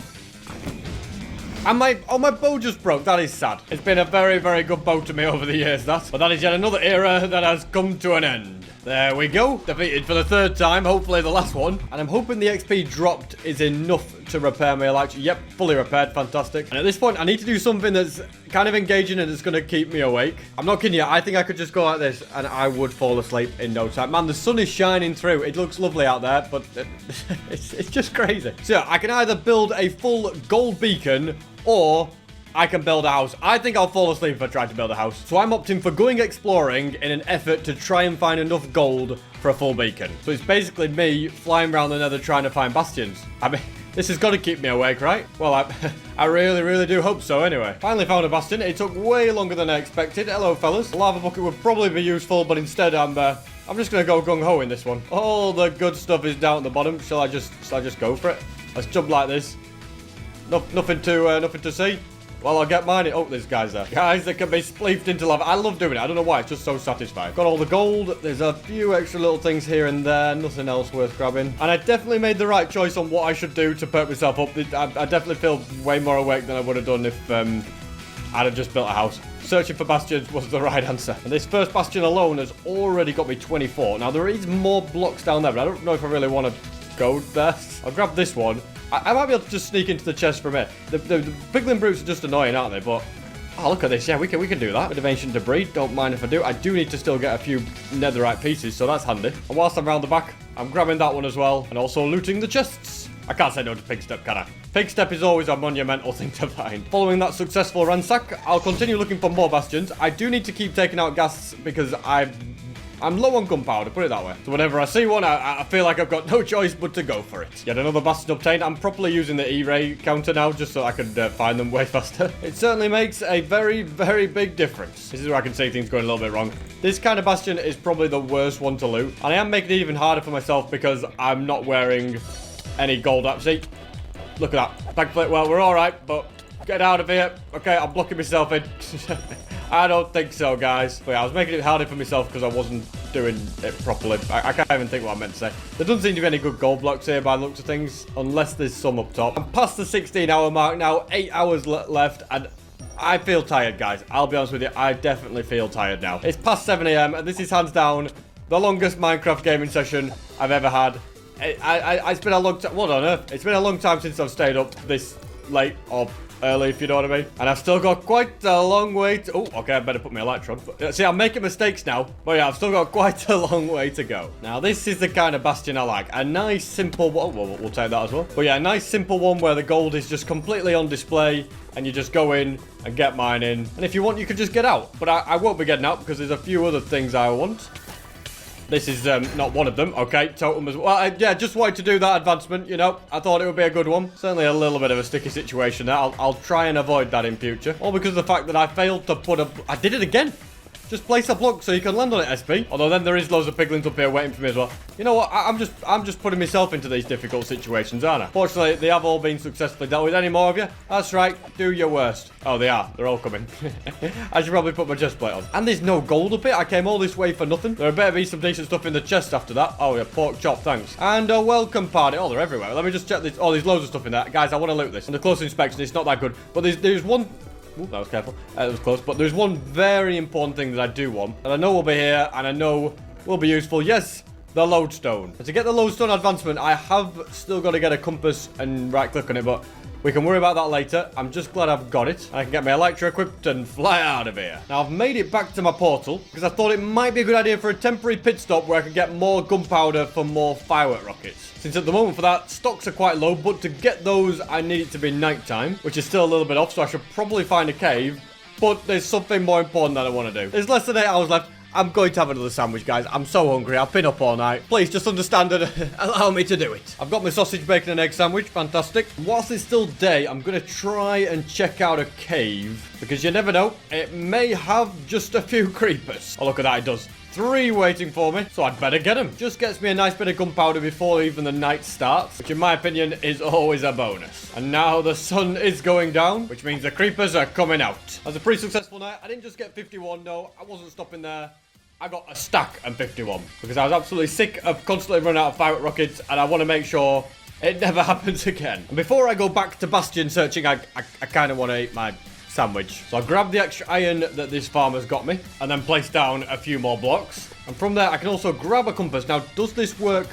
And my bow just broke. That is sad. It's been a very, very good bow to me over the years, that. But that is yet another era that has come to an end. There we go. Defeated for the 3rd time. Hopefully the last one. And I'm hoping the XP dropped is enough to repair my electric. Yep, fully repaired. Fantastic. And at this point, I need to do something that's kind of engaging and it's going to keep me awake. I'm not kidding you. I think I could just go like this and I would fall asleep in no time. Man, the sun is shining through. It looks lovely out there, but it's just crazy. So I can either build a full gold beacon or I can build a house. I think I'll fall asleep if I try to build a house. So I'm opting for going exploring in an effort to try and find enough gold for a full beacon. So it's basically me flying around the nether trying to find bastions. I mean, this has got to keep me awake, right? Well, I really, really do hope so anyway. Finally found a bastion. It took way longer than I expected. Hello, fellas. A lava bucket would probably be useful, but instead I'm just going to go gung-ho in this one. All the good stuff is down at the bottom. Shall I just go for it? Let's jump like this. Nothing to see. Well, I'll get mine. Oh, there's guys there. Guys that can be spleefed into lava. I love doing it. I don't know why. It's just so satisfying. Got all the gold. There's a few extra little things here and there. Nothing else worth grabbing. And I definitely made the right choice on what I should do to perk myself up. I definitely feel way more awake than I would have done if I'd have just built a house. Searching for bastions was the right answer. And this first bastion alone has already got me 24. Now, there is more blocks down there, but I don't know if I really want to go there. I'll grab this one. I might be able to just sneak into the chest from here. The piglin brutes are just annoying, aren't they? But, oh, look at this. Yeah, we can do that. Bit of ancient debris. Don't mind if I do. I do need to still get a few netherite pieces, so that's handy. And whilst I'm round the back, I'm grabbing that one as well. And also looting the chests. I can't say no to pig step, can I? Pig step is always a monumental thing to find. Following that successful ransack, I'll continue looking for more bastions. I do need to keep taking out gas because I'm low on gunpowder, put it that way. So whenever I see one, I feel like I've got no choice but to go for it. Yet another bastion obtained. I'm properly using the E-ray counter now just so I can find them way faster. It certainly makes a very, very big difference. This is where I can see things going a little bit wrong. This kind of bastion is probably the worst one to loot. And I am making it even harder for myself because I'm not wearing any gold up. See? Look at that. Backflip. Well, we're all right, but get out of here. Okay, I'm blocking myself in. I don't think so, guys. But yeah, I was making it harder for myself because I wasn't doing it properly. I can't even think what I meant to say. There doesn't seem to be any good gold blocks here by the looks of things, unless there's some up top. I'm past the 16-hour mark now, 8 hours left, and I feel tired, guys. I'll be honest with you, I definitely feel tired now. It's past 7 a.m, and this is hands down the longest Minecraft gaming session I've ever had. It's been a long time. What on earth? It's been a long time since I've stayed up this late or early, if you know what I mean. And I've still got quite a long way to... Oh, okay, I better put my electron. But, see, I'm making mistakes now. But yeah, I've still got quite a long way to go. Now, this is the kind of bastion I like. A nice, simple one. Well, we'll take that as well. But yeah, a nice, simple one where the gold is just completely on display. And you just go in and get mining. And if you want, you can just get out. But I won't be getting out because there's a few other things I want. This is not one of them. Okay, totem as well. Yeah, just wanted to do that advancement, you know. I thought it would be a good one. Certainly a little bit of a sticky situation there. I'll try and avoid that in future. All because of the fact that I failed to put a... I did it again. Just place a block so you can land on it, SP. Although then there is loads of piglins up here waiting for me as well. You know what? I'm just putting myself into these difficult situations, aren't I? Fortunately, they have all been successfully dealt with. Any more of you? That's right. Do your worst. Oh, they are. They're all coming. I should probably put my chest plate on. And there's no gold up here. I came all this way for nothing. There better be some decent stuff in the chest after that. Oh, yeah. Pork chop, thanks. And a welcome party. Oh, they're everywhere. Let me just check this. Oh, there's loads of stuff in there. Guys, I want to loot this. On the close inspection, it's not that good. But there's one... Ooh, that was careful. That was close. But there's one very important thing that I do want. And I know will be here. And I know will be useful. Yes, the lodestone. And to get the lodestone advancement, I have still got to get a compass and right click on it. But we can worry about that later. I'm just glad I've got it. I can get my electro equipped and fly out of here. Now, I've made it back to my portal. Because I thought it might be a good idea for a temporary pit stop where I could get more gunpowder for more firework rockets. Since at the moment for that, stocks are quite low, but to get those, I need it to be nighttime, which is still a little bit off, so I should probably find a cave. But there's something more important that I want to do. There's less than 8 hours left. I'm going to have another sandwich, guys. I'm so hungry. I've been up all night. Please, just understand and allow me to do it. I've got my sausage, bacon, and egg sandwich. Fantastic. Whilst it's still day, I'm going to try and check out a cave. Because you never know. It may have just a few creepers. Oh, look at that. It does. 3 waiting for me, so I'd better get them. Just gets me a nice bit of gunpowder before even the night starts, which in my opinion is always a bonus. And now the sun is going down, which means the creepers are coming out. As a pretty successful night, I didn't just get 51, no, I wasn't stopping there. I got a stack and 51 because I was absolutely sick of constantly running out of firework rockets, and I want to make sure it never happens again. And before I go back to bastion searching, I kind of want to eat my sandwich. So I'll grab the extra iron that this farmer's got me and then place down a few more blocks. And from there, I can also grab a compass. Now, does this work?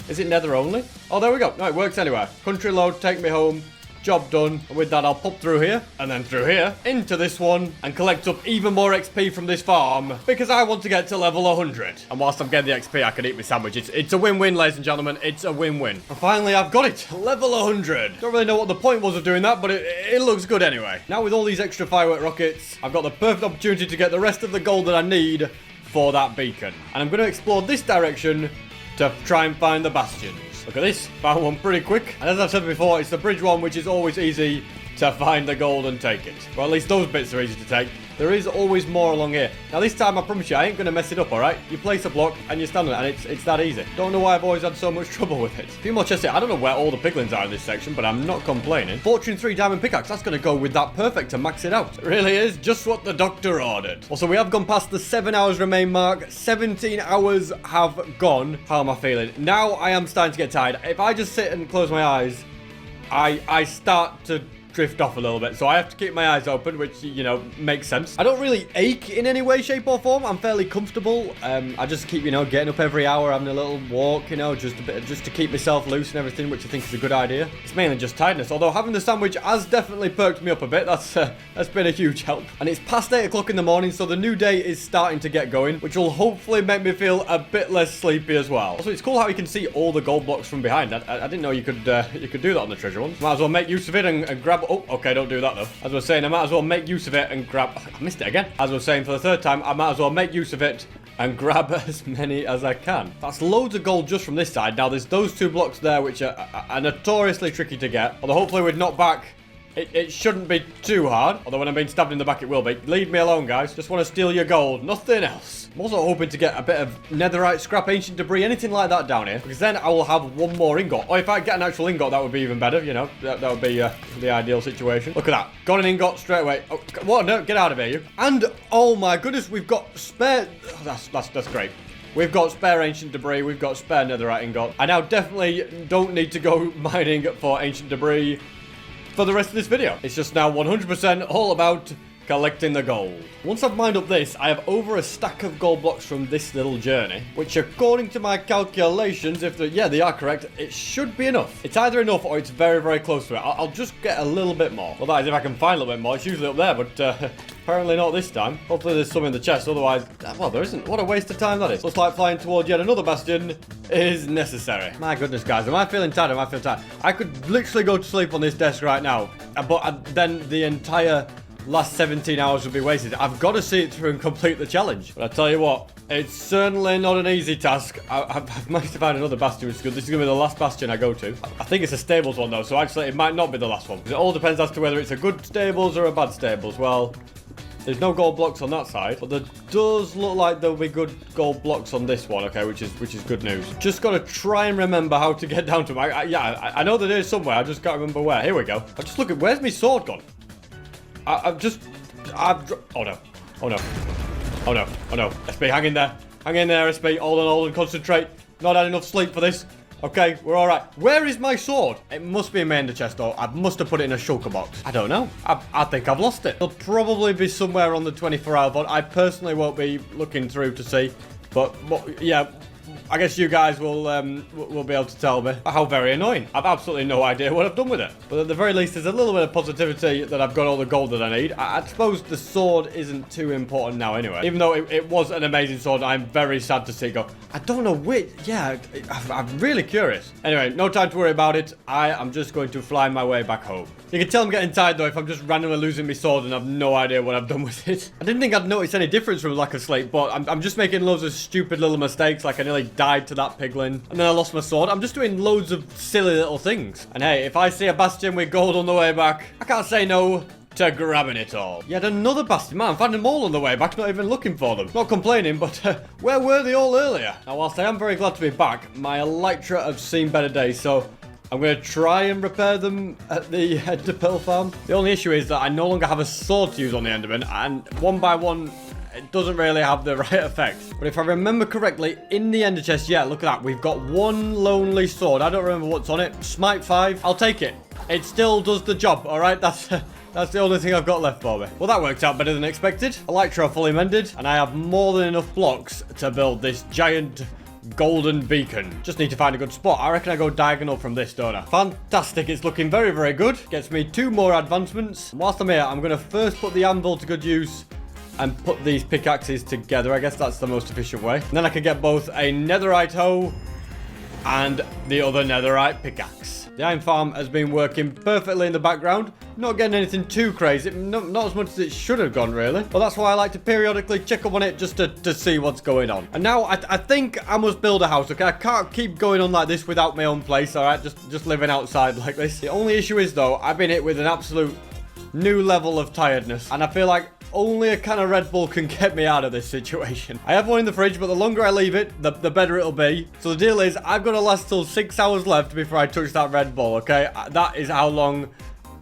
Is it nether only? Oh, there we go. No, it works anywhere. Country load, take me home. Job done. And with that, I'll pop through here and then through here into this one and collect up even more XP from this farm because I want to get to level 100. And whilst I'm getting the XP, I can eat my sandwich. It's a win-win, ladies and gentlemen. It's a win-win. And finally, I've got it. Level 100. Don't really know what the point was of doing that, but it looks good anyway. Now with all these extra firework rockets, I've got the perfect opportunity to get the rest of the gold that I need for that beacon. And I'm going to explore this direction to try and find the bastions. Look at this, found one pretty quick. And as I've said before, it's the bridge one, which is always easy to find the gold and take it. Well, at least those bits are easy to take. There is always more along here. Now, this time, I promise you, I ain't going to mess it up, all right? You place a block, and you stand on it, and it's that easy. Don't know why I've always had so much trouble with it. A few more chests here. I don't know where all the piglins are in this section, but I'm not complaining. Fortune 3 diamond pickaxe. That's going to go with that perfect to max it out. It really is just what the doctor ordered. Also, we have gone past the 7 hours remain mark. 17 hours have gone. How am I feeling? Now, I am starting to get tired. If I just sit and close my eyes, I start to drift off a little bit. So I have to keep my eyes open, which, you know, makes sense. I don't really ache in any way, shape, or form. I'm fairly comfortable. I just keep, you know, getting up every hour, having a little walk, you know, just to keep myself loose and everything, which I think is a good idea. It's mainly just tiredness, although having the sandwich has definitely perked me up a bit. That's been a huge help. And it's past 8 o'clock in the morning, so the new day is starting to get going, which will hopefully make me feel a bit less sleepy as well. Also, it's cool how you can see all the gold blocks from behind. I didn't know you could do that on the treasure ones. Might as well make use of it and grab... Oh, okay, don't do that though. As I was saying, I might as well make use of it and grab... I missed it again. As I was saying for the third time, I might as well make use of it and grab as many as I can. That's loads of gold just from this side. Now, there's those 2 blocks there, which are notoriously tricky to get. Although hopefully with knockback, it shouldn't be too hard. Although when I'm being stabbed in the back, it will be. Leave me alone, guys. Just want to steal your gold. Nothing else. I'm also hoping to get a bit of netherite, scrap, ancient debris, anything like that down here. Because then I will have 1 more ingot. Or if I get an actual ingot, that would be even better, you know. That would be the ideal situation. Look at that. Got an ingot straight away. Oh, what? No, get out of here, you. And, oh my goodness, we've got spare... Oh, that's great. We've got spare ancient debris. We've got spare netherite ingot. I now definitely don't need to go mining for ancient debris for the rest of this video. It's just now 100% all about collecting the gold. Once I've mined up this, I have over a stack of gold blocks from this little journey, which according to my calculations, they are correct, it should be enough. It's either enough or it's very, very close to it. I'll just get a little bit more. Well, that is if I can find a little bit more. It's usually up there, but apparently not this time. Hopefully there's some in the chest, otherwise, well, there isn't. What a waste of time that is. Looks like flying towards yet another bastion is necessary. My goodness, guys, am I feeling tired? Am I feeling tired? I could literally go to sleep on this desk right now, but then the entire last 17 hours will be wasted. I've got to see it through and complete the challenge. But I tell you what, it's certainly not an easy task. I've managed to find another bastion, which is good. This is going to be the last bastion I go to. I think it's a stables one, though, so actually it might not be the last one. It all depends as to whether it's a good stables or a bad stables. Well, there's no gold blocks on that side, but there does look like there'll be good gold blocks on this one, okay, which is good news. Just got to try and remember how to get down to them. I know there is somewhere, I just can't remember where. Here we go. I just look at, where's my sword gone? Oh no. Oh no. Oh no. Oh no. SB, hang in there. Hang in there, SB. Hold on, concentrate. Not had enough sleep for this. Okay, we're alright. Where is my sword? It must be in my ender chest, though. I must have put it in a shulker box. I don't know. I think I've lost it. It'll probably be somewhere on the 24-hour vault. I personally won't be looking through to see. But yeah, I guess you guys will be able to tell me. How very annoying. I've absolutely no idea what I've done with it. But at the very least, there's a little bit of positivity that I've got all the gold that I need. I suppose the sword isn't too important now anyway. Even though it was an amazing sword, I'm very sad to see it go. I don't know which. Yeah, I'm really curious. Anyway, no time to worry about it. I am just going to fly my way back home. You can tell I'm getting tired, though, if I'm just randomly losing my sword and I've no idea what I've done with it. I didn't think I'd notice any difference from lack of sleep, but I'm just making loads of stupid little mistakes, like I nearly died to that piglin, and then I lost my sword. I'm just doing loads of silly little things. And hey, if I see a bastion with gold on the way back, I can't say no to grabbing it all. Yet another bastion. Man, I'm finding them all on the way back, not even looking for them. Not complaining, but where were they all earlier? Now, whilst I am very glad to be back, my elytra have seen better days, so I'm going to try and repair them at the Enderpearl farm. The only issue is that I no longer have a sword to use on the Enderman, and one by one, it doesn't really have the right effect. But if I remember correctly, in the ender chest, yeah, look at that. We've got one lonely sword. I don't remember what's on it. Smite 5. I'll take it. It still does the job, all right? That's the only thing I've got left for me. Well, that worked out better than expected. Elytra fully mended, and I have more than enough blocks to build this giant golden beacon. Just need to find a good spot. I reckon I go diagonal from this, don't I? Fantastic. It's looking very, very good. Gets me 2 more advancements. Whilst I'm here, I'm going to first put the anvil to good use and put these pickaxes together. I guess that's the most efficient way. And then I can get both a netherite hoe and the other netherite pickaxe. The iron farm has been working perfectly in the background. Not getting anything too crazy. Not as much as it should have gone, really. But that's why I like to periodically check up on it just to see what's going on. And now I think I must build a house, okay? I can't keep going on like this without my own place, all right? Just living outside like this. The only issue is, though, I've been hit with an absolute new level of tiredness. And I feel like only a can of Red Bull can get me out of this situation. I have one in the fridge, but the longer I leave it, the better it'll be. So the deal is, I've got to last till 6 hours left before I touch that Red Bull, okay? That is how long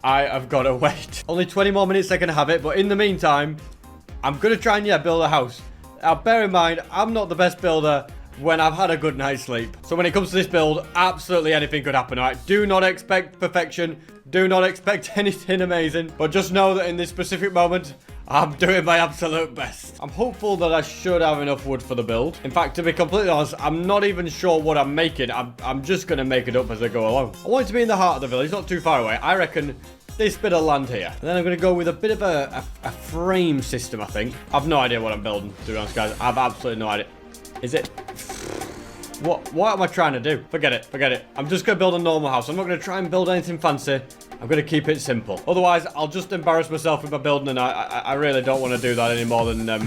I have got to wait. Only 20 more minutes I can have it, but in the meantime, I'm going to try and, build a house. Now, bear in mind, I'm not the best builder, when I've had a good night's sleep. So when it comes to this build, absolutely anything could happen, alright? Do not expect perfection. Do not expect anything amazing. But just know that in this specific moment, I'm doing my absolute best. I'm hopeful that I should have enough wood for the build. In fact, to be completely honest, I'm not even sure what I'm making. I'm just going to make it up as I go along. I want it to be in the heart of the village, not too far away. I reckon this bit of land here. And then I'm going to go with a bit of a frame system, I think. I've no idea what I'm building, to be honest, guys. I've absolutely no idea. Is it... What am I trying to do? Forget it. I'm just going to build a normal house. I'm not going to try and build anything fancy. I'm going to keep it simple. Otherwise, I'll just embarrass myself with my building, and I really don't want to do that any more than I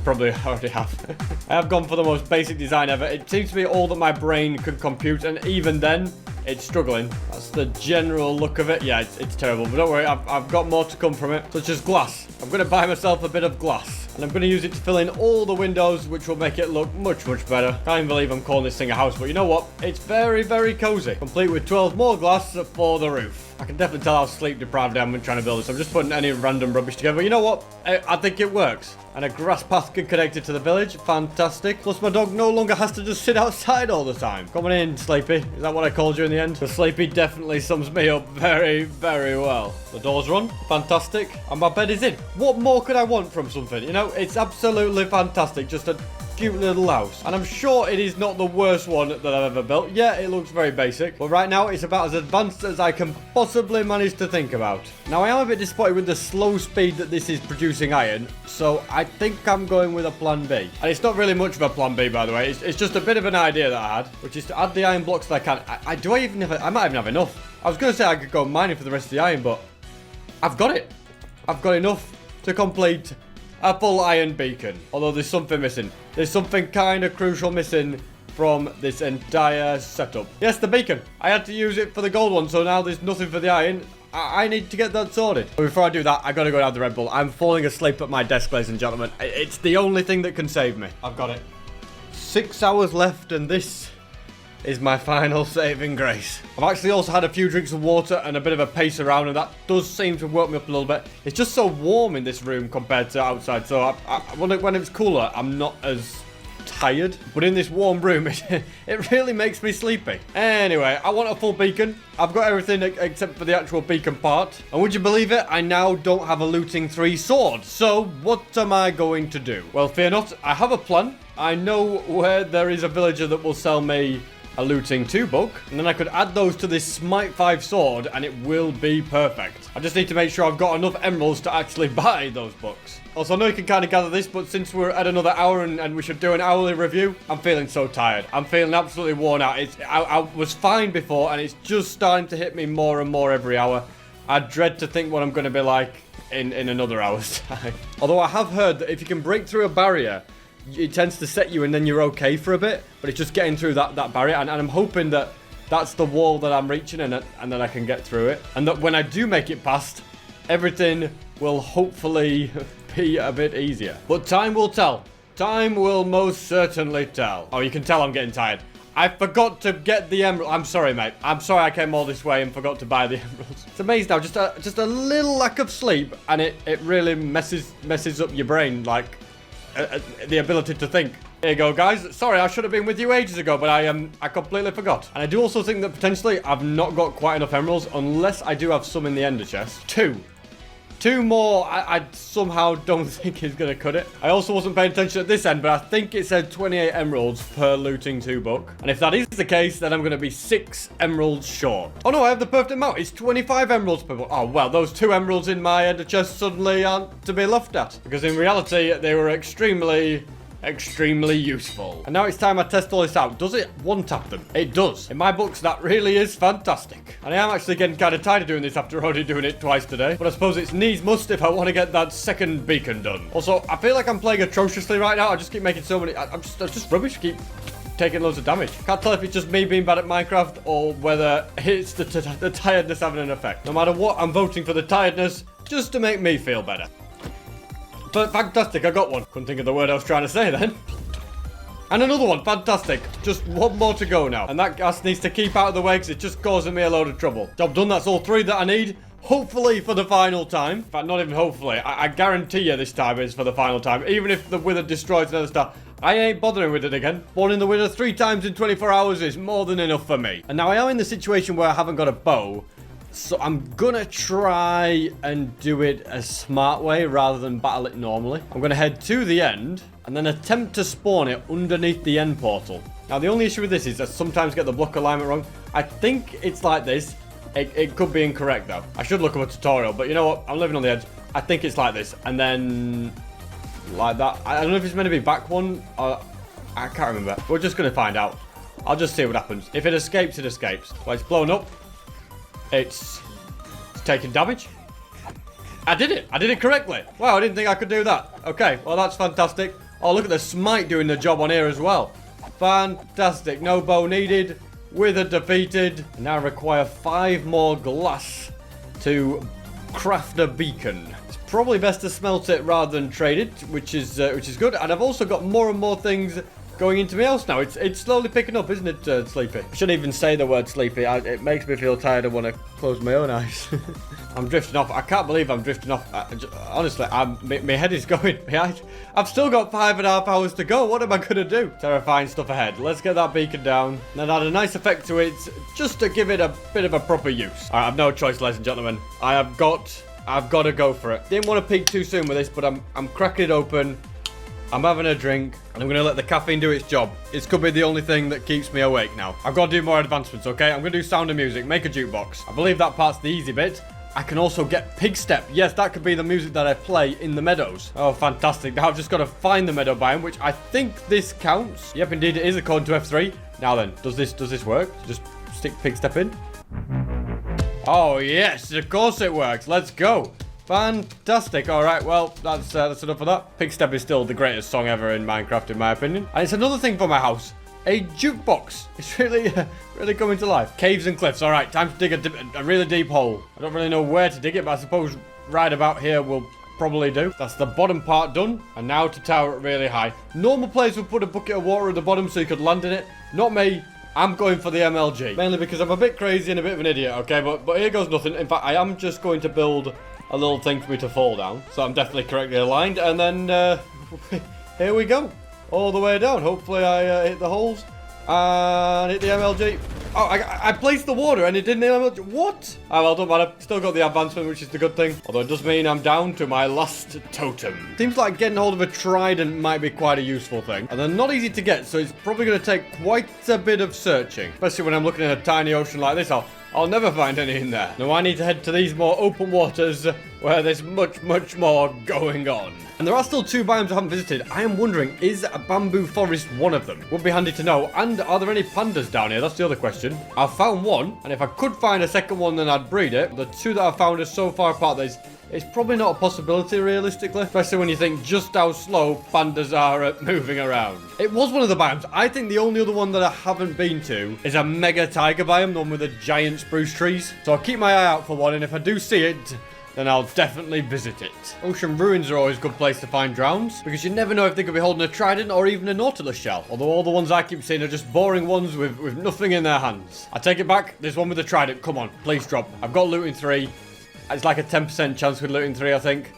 probably already have. I have gone for the most basic design ever. It seems to be all that my brain could compute, and even then, it's struggling. That's the general look of it. Yeah, it's terrible, but don't worry, I've got more to come from it, such as glass. I'm going to buy myself a bit of glass, and I'm going to use it to fill in all the windows, which will make it look much, much better. Can't even believe I'm calling this thing a house, but you know what? It's very, very cozy, complete with 12 more glass for the roof. I can definitely tell how sleep deprived I am when trying to build this. I'm just putting any random rubbish together. But you know what? I think it works. And a grass path can connect it to the village. Fantastic. Plus my dog no longer has to just sit outside all the time. Come on in, Sleepy. Is that what I called you in the end? The Sleepy definitely sums me up very, very well. The door's run. Fantastic. And my bed is in. What more could I want from something? You know, it's absolutely fantastic. Just a cute little house. And I'm sure it is not the worst one that I've ever built. Yeah, it looks very basic. But right now, it's about as advanced as I can possibly manage to think about. Now, I am a bit disappointed with the slow speed that this is producing iron. So I think I'm going with a plan B. And it's not really much of a plan B, by the way. It's just a bit of an idea that I had, which is to add the iron blocks that I can. I might even have enough. I was going to say I could go mining for the rest of the iron, but I've got it. I've got enough to complete a full iron beacon. Although there's something missing. There's something kind of crucial missing from this entire setup. Yes, the beacon. I had to use it for the gold one, so now there's nothing for the iron. I need to get that sorted. But before I do that, I gotta go down the Red Bull. I'm falling asleep at my desk, ladies and gentlemen. It's the only thing that can save me. I've got it. 6 hours left, and this is my final saving grace. I've actually also had a few drinks of water and a bit of a pace around, and that does seem to work me up a little bit. It's just so warm in this room compared to outside, so when it's cooler, I'm not as tired. But in this warm room, it really makes me sleepy. Anyway, I want a full beacon. I've got everything except for the actual beacon part. And would you believe it? I now don't have a looting 3 sword. So what am I going to do? Well, fear not. I have a plan. I know where there is a villager that will sell me a looting 2 book, and then I could add those to this Smite 5 sword, and it will be perfect. I just need to make sure I've got enough emeralds to actually buy those books. Also, I know you can kind of gather this, but since we're at another hour and we should do an hourly review, I'm feeling so tired. I'm feeling absolutely worn out. I was fine before, and it's just starting to hit me more and more every hour. I dread to think what I'm going to be like in another hour's time. Although I have heard that if you can break through a barrier, it tends to set you and then you're okay for a bit, but it's just getting through that barrier, and I'm hoping that that's the wall that I'm reaching and that I can get through it, and that when I do make it past, everything will hopefully be a bit easier. But time will tell. Time will most certainly tell. Oh, you can tell I'm getting tired. I forgot to get the emerald. I'm sorry, mate. I'm sorry I came all this way and forgot to buy the emeralds. It's amazing now, just a little lack of sleep, and it really messes up your brain, like the ability to think. Here you go, guys. Sorry, I should have been with you ages ago, but I completely forgot. And I do also think that potentially I've not got quite enough emeralds, unless I do have some in the ender chest. 2 more, I somehow don't think is going to cut it. I also wasn't paying attention at this end, but I think it said 28 emeralds per looting 2 book. And if that is the case, then I'm going to be 6 emeralds short. Oh no, I have the perfect amount. It's 25 emeralds per book. Oh, well, those 2 emeralds in my ender chest suddenly aren't to be laughed at. Because in reality, they were extremely useful. And now it's time I test all this out. Does it one-tap them? It does. In my books, that really is fantastic. And I am actually getting kind of tired of doing this after already doing it twice today. But I suppose it's needs must if I want to get that second beacon done. Also, I feel like I'm playing atrociously right now. I just keep making so many... I'm just rubbish. I keep taking loads of damage. Can't tell if it's just me being bad at Minecraft or whether it's the tiredness having an effect. No matter what, I'm voting for the tiredness just to make me feel better. But fantastic, I got one. Couldn't think of the word I was trying to say then. And another one, fantastic. Just one more to go now. And that gas needs to keep out of the way because it's just causing me a load of trouble. Job done, that's all 3 that I need. Hopefully for the final time. In fact, not even hopefully. I guarantee you this time is for the final time. Even if the wither destroys another star, I ain't bothering with it again. Born in the Wither 3 times in 24 hours is more than enough for me. And now I am in the situation where I haven't got a bow. So I'm gonna try and do it a smart way rather than battle it normally. I'm gonna head to the end and then attempt to spawn it underneath the end portal. Now the only issue with this is I sometimes get the block alignment wrong. I think it's like this. It could be incorrect though. I should look up a tutorial, but you know what? I'm living on the edge. I think it's like this. And then like that. I don't know if it's meant to be back one or I can't remember. We're just gonna find out. I'll just see what happens. If it escapes, it escapes. Well, it's blown up. It's taking damage. I did it. I did it correctly. Wow, I didn't think I could do that. Okay, well, that's fantastic. Oh, look at the smite doing the job on here as well. Fantastic. No bow needed. Wither defeated. Now require 5 more glass to craft a beacon. It's probably best to smelt it rather than trade it, which is good. And I've also got more and more things going into my house now. It's slowly picking up, isn't it, Sleepy? I shouldn't even say the word sleepy. It makes me feel tired. I want to close my own eyes. I'm drifting off. I can't believe I'm drifting off. Honestly, my head is going. I've still got 5.5 hours to go. What am I going to do? Terrifying stuff ahead. Let's get that beacon down. And add a nice effect to it just to give it a bit of a proper use. I have no choice, ladies and gentlemen. I've got to go for it. Didn't want to peek too soon with this, but I'm cracking it open. I'm having a drink, and I'm going to let the caffeine do its job. It could be the only thing that keeps me awake now. I've got to do more advancements, okay? I'm going to do sound and music, make a jukebox. I believe that part's the easy bit. I can also get pig step. Yes, that could be the music that I play in the meadows. Oh, fantastic. Now I've just got to find the meadow biome, which I think this counts. Yep, indeed it is according to F3. Now then, does this work? Just stick pig step in. Oh, yes, of course it works. Let's go. Fantastic. All right, well, that's enough of that. Pig Step is still the greatest song ever in Minecraft, in my opinion. And it's another thing for my house. A jukebox. It's really coming to life. Caves and cliffs. All right, time to dig a really deep hole. I don't really know where to dig it, but I suppose right about here will probably do. That's the bottom part done. And now to tower it really high. Normal players would put a bucket of water at the bottom so you could land in it. Not me. I'm going for the MLG. Mainly because I'm a bit crazy and a bit of an idiot, okay? But here goes nothing. In fact, I am just going to build a little thing for me to fall down. So I'm definitely correctly aligned. And then, here we go. All the way down. Hopefully I hit the holes. And hit the MLG. Oh, I placed the water and it didn't hit the MLG. What? Oh, well, don't matter. Still got the advancement, which is the good thing. Although it does mean I'm down to my last totem. Seems like getting hold of a trident might be quite a useful thing. And they're not easy to get, so it's probably going to take quite a bit of searching. Especially when I'm looking at a tiny ocean like this. I'll never find any in there. Now I need to head to these more open waters where there's much more going on. And there are still 2 biomes I haven't visited. I am wondering, is a bamboo forest one of them? Would be handy to know. And are there any pandas down here? That's the other question. I've found one, and if I could find a second one, then I'd breed it. The 2 that I've found are so far apart that it's probably not a possibility, realistically. Especially when you think just how slow pandas are at moving around. It was one of the biomes. I think the only other one that I haven't been to is a mega tiger biome, the one with the giant spruce trees. So I'll keep my eye out for one, and if I do see it, then I'll definitely visit it. Ocean ruins are always a good place to find drowns, because you never know if they could be holding a trident or even a nautilus shell. Although all the ones I keep seeing are just boring ones with nothing in their hands. I take it back. There's one with a trident. Come on, please drop. I've got loot in 3. It's like a 10% chance with loot in 3, I think.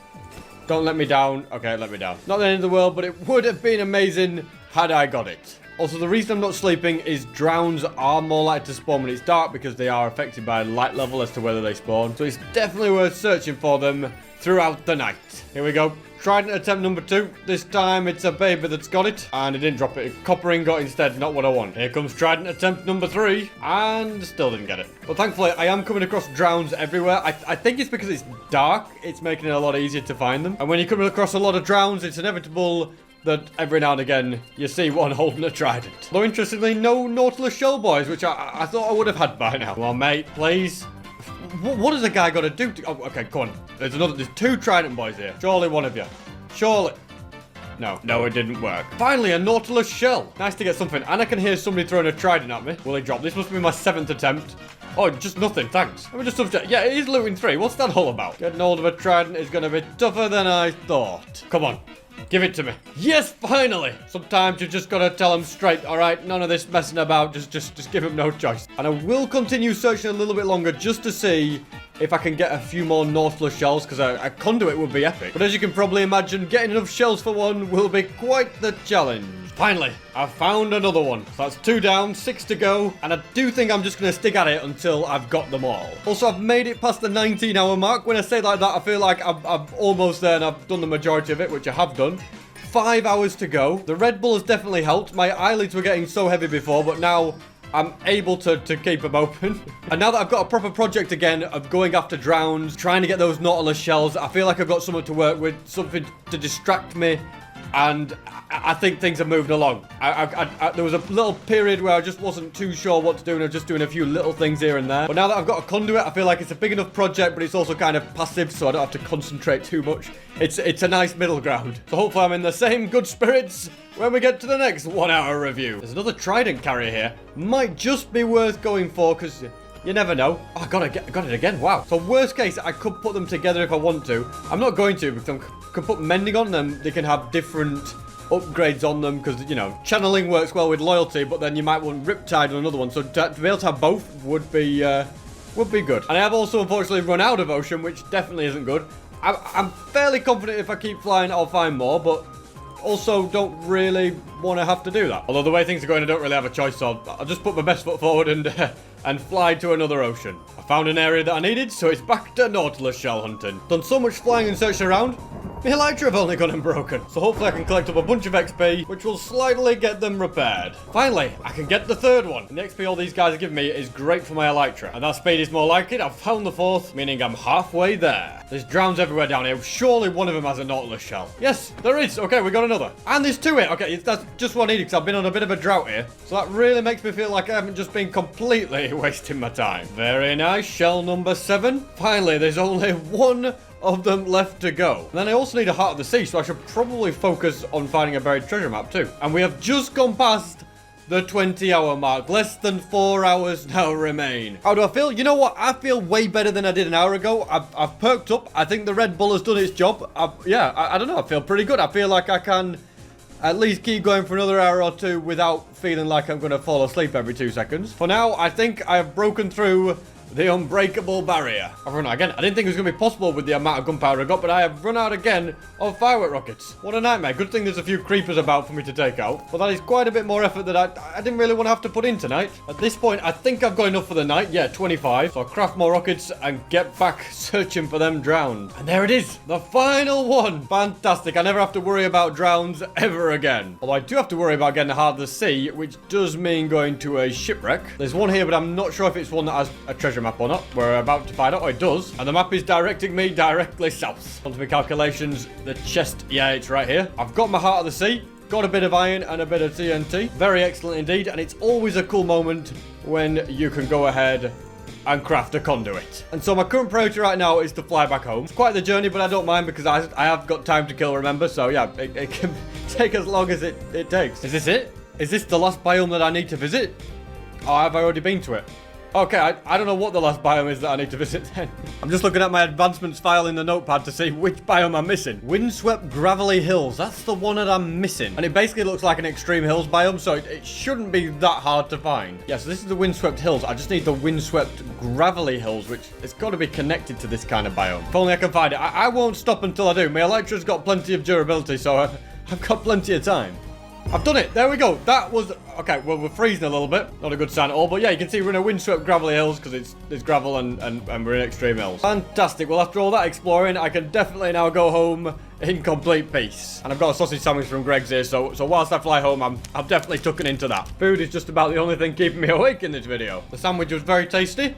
Don't let me down. Okay, let me down. Not the end of the world, but it would have been amazing had I got it. Also, the reason I'm not sleeping is drowns are more likely to spawn when it's dark because they are affected by light level as to whether they spawn. So it's definitely worth searching for them throughout the night. Here we go. Trident attempt number 2. This time it's a baby that's got it. And it didn't drop it. Copper ingot instead, not what I want. Here comes trident attempt number 3. And still didn't get it. But thankfully, I am coming across drowns everywhere. I think it's because it's dark. It's making it a lot easier to find them. And when you come across a lot of drowns, it's inevitable that every now and again you see one holding a trident. Though interestingly, no Nautilus shell boys, which I thought I would have had by now. Come on, mate, please. What has a guy got to do? Oh, okay, come on. There's 2 trident boys here. Surely one of you. Surely. No, it didn't work. Finally, a Nautilus shell. Nice to get something. And I can hear somebody throwing a trident at me. Will he drop? This must be my 7th attempt. Oh, just nothing, thanks. Let me just subject. Yeah, it is loot in 3. What's that all about? Getting hold of a trident is going to be tougher than I thought. Come on. Give it to me. Yes, finally. Sometimes you just gotta tell them straight, all right? None of this messing about. Just give them no choice. And I will continue searching a little bit longer just to see if I can get a few more Nautilus shells, because a conduit would be epic. But as you can probably imagine, getting enough shells for one will be quite the challenge. Finally, I've found another one. So that's 2 down, 6 to go. And I do think I'm just going to stick at it until I've got them all. Also, I've made it past the 19-hour mark. When I say like that, I feel like I'm almost there and I've done the majority of it, which I have done. 5 hours to go. The Red Bull has definitely helped. My eyelids were getting so heavy before, but now I'm able to keep them open. And now that I've got a proper project again of going after drowns, trying to get those Nautilus shells, I feel like I've got something to work with, something to distract me. And I think things are moving along. There was a little period where I just wasn't too sure what to do and I was just doing a few little things here and there. But now that I've got a conduit, I feel like it's a big enough project, but it's also kind of passive, so I don't have to concentrate too much. It's a nice middle ground. So hopefully I'm in the same good spirits when we get to the next 1 hour review. There's another trident carrier here. Might just be worth going for, because you never know. Oh, I got it again. Wow. So worst case, I could put them together if I want to. I'm not going to, because I can put mending on them. They can have different upgrades on them, because, you know, channeling works well with loyalty, but then you might want Riptide on another one. So to be able to have both would be good. And I have also unfortunately run out of ocean, which definitely isn't good. I'm fairly confident if I keep flying, I'll find more, but also don't really want to have to do that. Although the way things are going, I don't really have a choice, so I'll just put my best foot forward and fly to another ocean. I found an area that I needed, so it's back to Nautilus shell hunting. Done so much flying and searching around. My elytra have only gone broken, so hopefully I can collect up a bunch of XP, which will slightly get them repaired. Finally, I can get the third one. And the XP all these guys are giving me is great for my elytra, and that speed is more like it. I've found the fourth, meaning I'm halfway there. There's drowns everywhere down here. Surely one of them has a Nautilus shell. Yes, there is. Okay, we got another. And there's 2 here. Okay, that's just what I needed, because I've been on a bit of a drought here. So that really makes me feel like I haven't just been completely wasting my time. Very nice. Shell number 7. Finally, there's only 1 of them left to go. And then I also need a Heart of the Sea, so I should probably focus on finding a buried treasure map too. And we have just gone past the 20-hour mark. Less than 4 hours now remain. How do I feel? You know what? I feel way better than I did an hour ago. I've perked up. I think the Red Bull has done its job. I don't know. I feel pretty good. I feel like I can at least keep going for another hour or two without feeling like I'm going to fall asleep every 2 seconds. For now, I think I have broken through the unbreakable barrier. I've run out again. I didn't think it was going to be possible with the amount of gunpowder I got, but I have run out again of firework rockets. What a nightmare. Good thing there's a few creepers about for me to take out. But that is quite a bit more effort that I didn't really want to have to put in tonight. At this point, I think I've got enough for the night. Yeah, 25. So I'll craft more rockets and get back searching for them drowned. And there it is. The final one. Fantastic. I never have to worry about drowns ever again. Although I do have to worry about getting a Heart of the Sea, which does mean going to a shipwreck. There's one here, but I'm not sure if it's one that has a treasure map or not. We're about to find out. Oh, it does. And the map is directing me directly south. Onto my calculations, the chest, yeah, it's right here. I've got my Heart of the Sea, got a bit of iron and a bit of TNT. Very excellent indeed. And it's always a cool moment when you can go ahead and craft a conduit. And so my current priority right now is to fly back home. It's quite the journey, but I don't mind because I have got time to kill, remember? So yeah, it can take as long as it takes. Is this it? Is this the last biome that I need to visit? Or have I already been to it? Okay, I don't know what the last biome is that I need to visit then. I'm just looking at my advancements file in the notepad to see which biome I'm missing. Windswept Gravelly Hills. That's the one that I'm missing. And it basically looks like an extreme hills biome, so it shouldn't be that hard to find. Yeah, so this is the Windswept Hills. I just need the Windswept Gravelly Hills, which it's got to be connected to this kind of biome. If only I can find it. I won't stop until I do. My elytra's got plenty of durability, so I've got plenty of time. I've done it. There we go. That was... Okay, well, we're freezing a little bit. Not a good sign at all. But yeah, you can see we're in a windswept gravelly hills because it's gravel and we're in extreme hills. Fantastic. Well, after all that exploring, I can definitely now go home in complete peace. And I've got a sausage sandwich from Greg's here, so whilst I fly home, I've definitely tucking into that. Food is just about the only thing keeping me awake in this video. The sandwich was very tasty.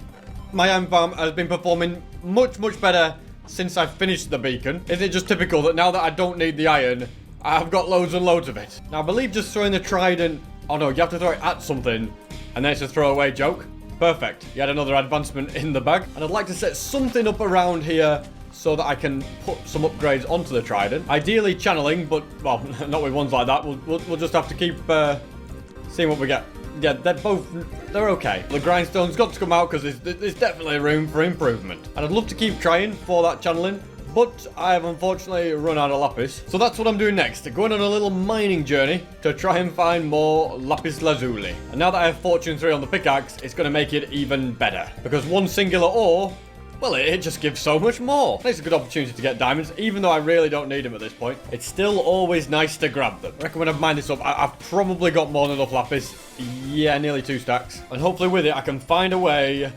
My iron farm has been performing much, much better since I finished the beacon. Isn't it just typical that now that I don't need the iron, I've got loads and loads of it. Now, I believe just throwing the trident... Oh, no, you have to throw it at something, and then it's a throwaway joke. Perfect. You had another advancement in the bag. And I'd like to set something up around here so that I can put some upgrades onto the trident. Ideally channeling, but, well, not with ones like that. We'll just have to keep seeing what we get. Yeah, they're okay. The grindstone's got to come out because there's definitely room for improvement. And I'd love to keep trying for that channeling, but I have unfortunately run out of lapis. So that's what I'm doing next. Going on a little mining journey to try and find more lapis lazuli. And now that I have fortune 3 on the pickaxe, it's going to make it even better. Because one singular ore well, it just gives so much more. It's a good opportunity to get diamonds, even though I really don't need them at this point. It's still always nice to grab them. I reckon when I've mined this up, I've probably got more than enough lapis. Yeah, nearly 2 stacks. And hopefully with it, I can find a way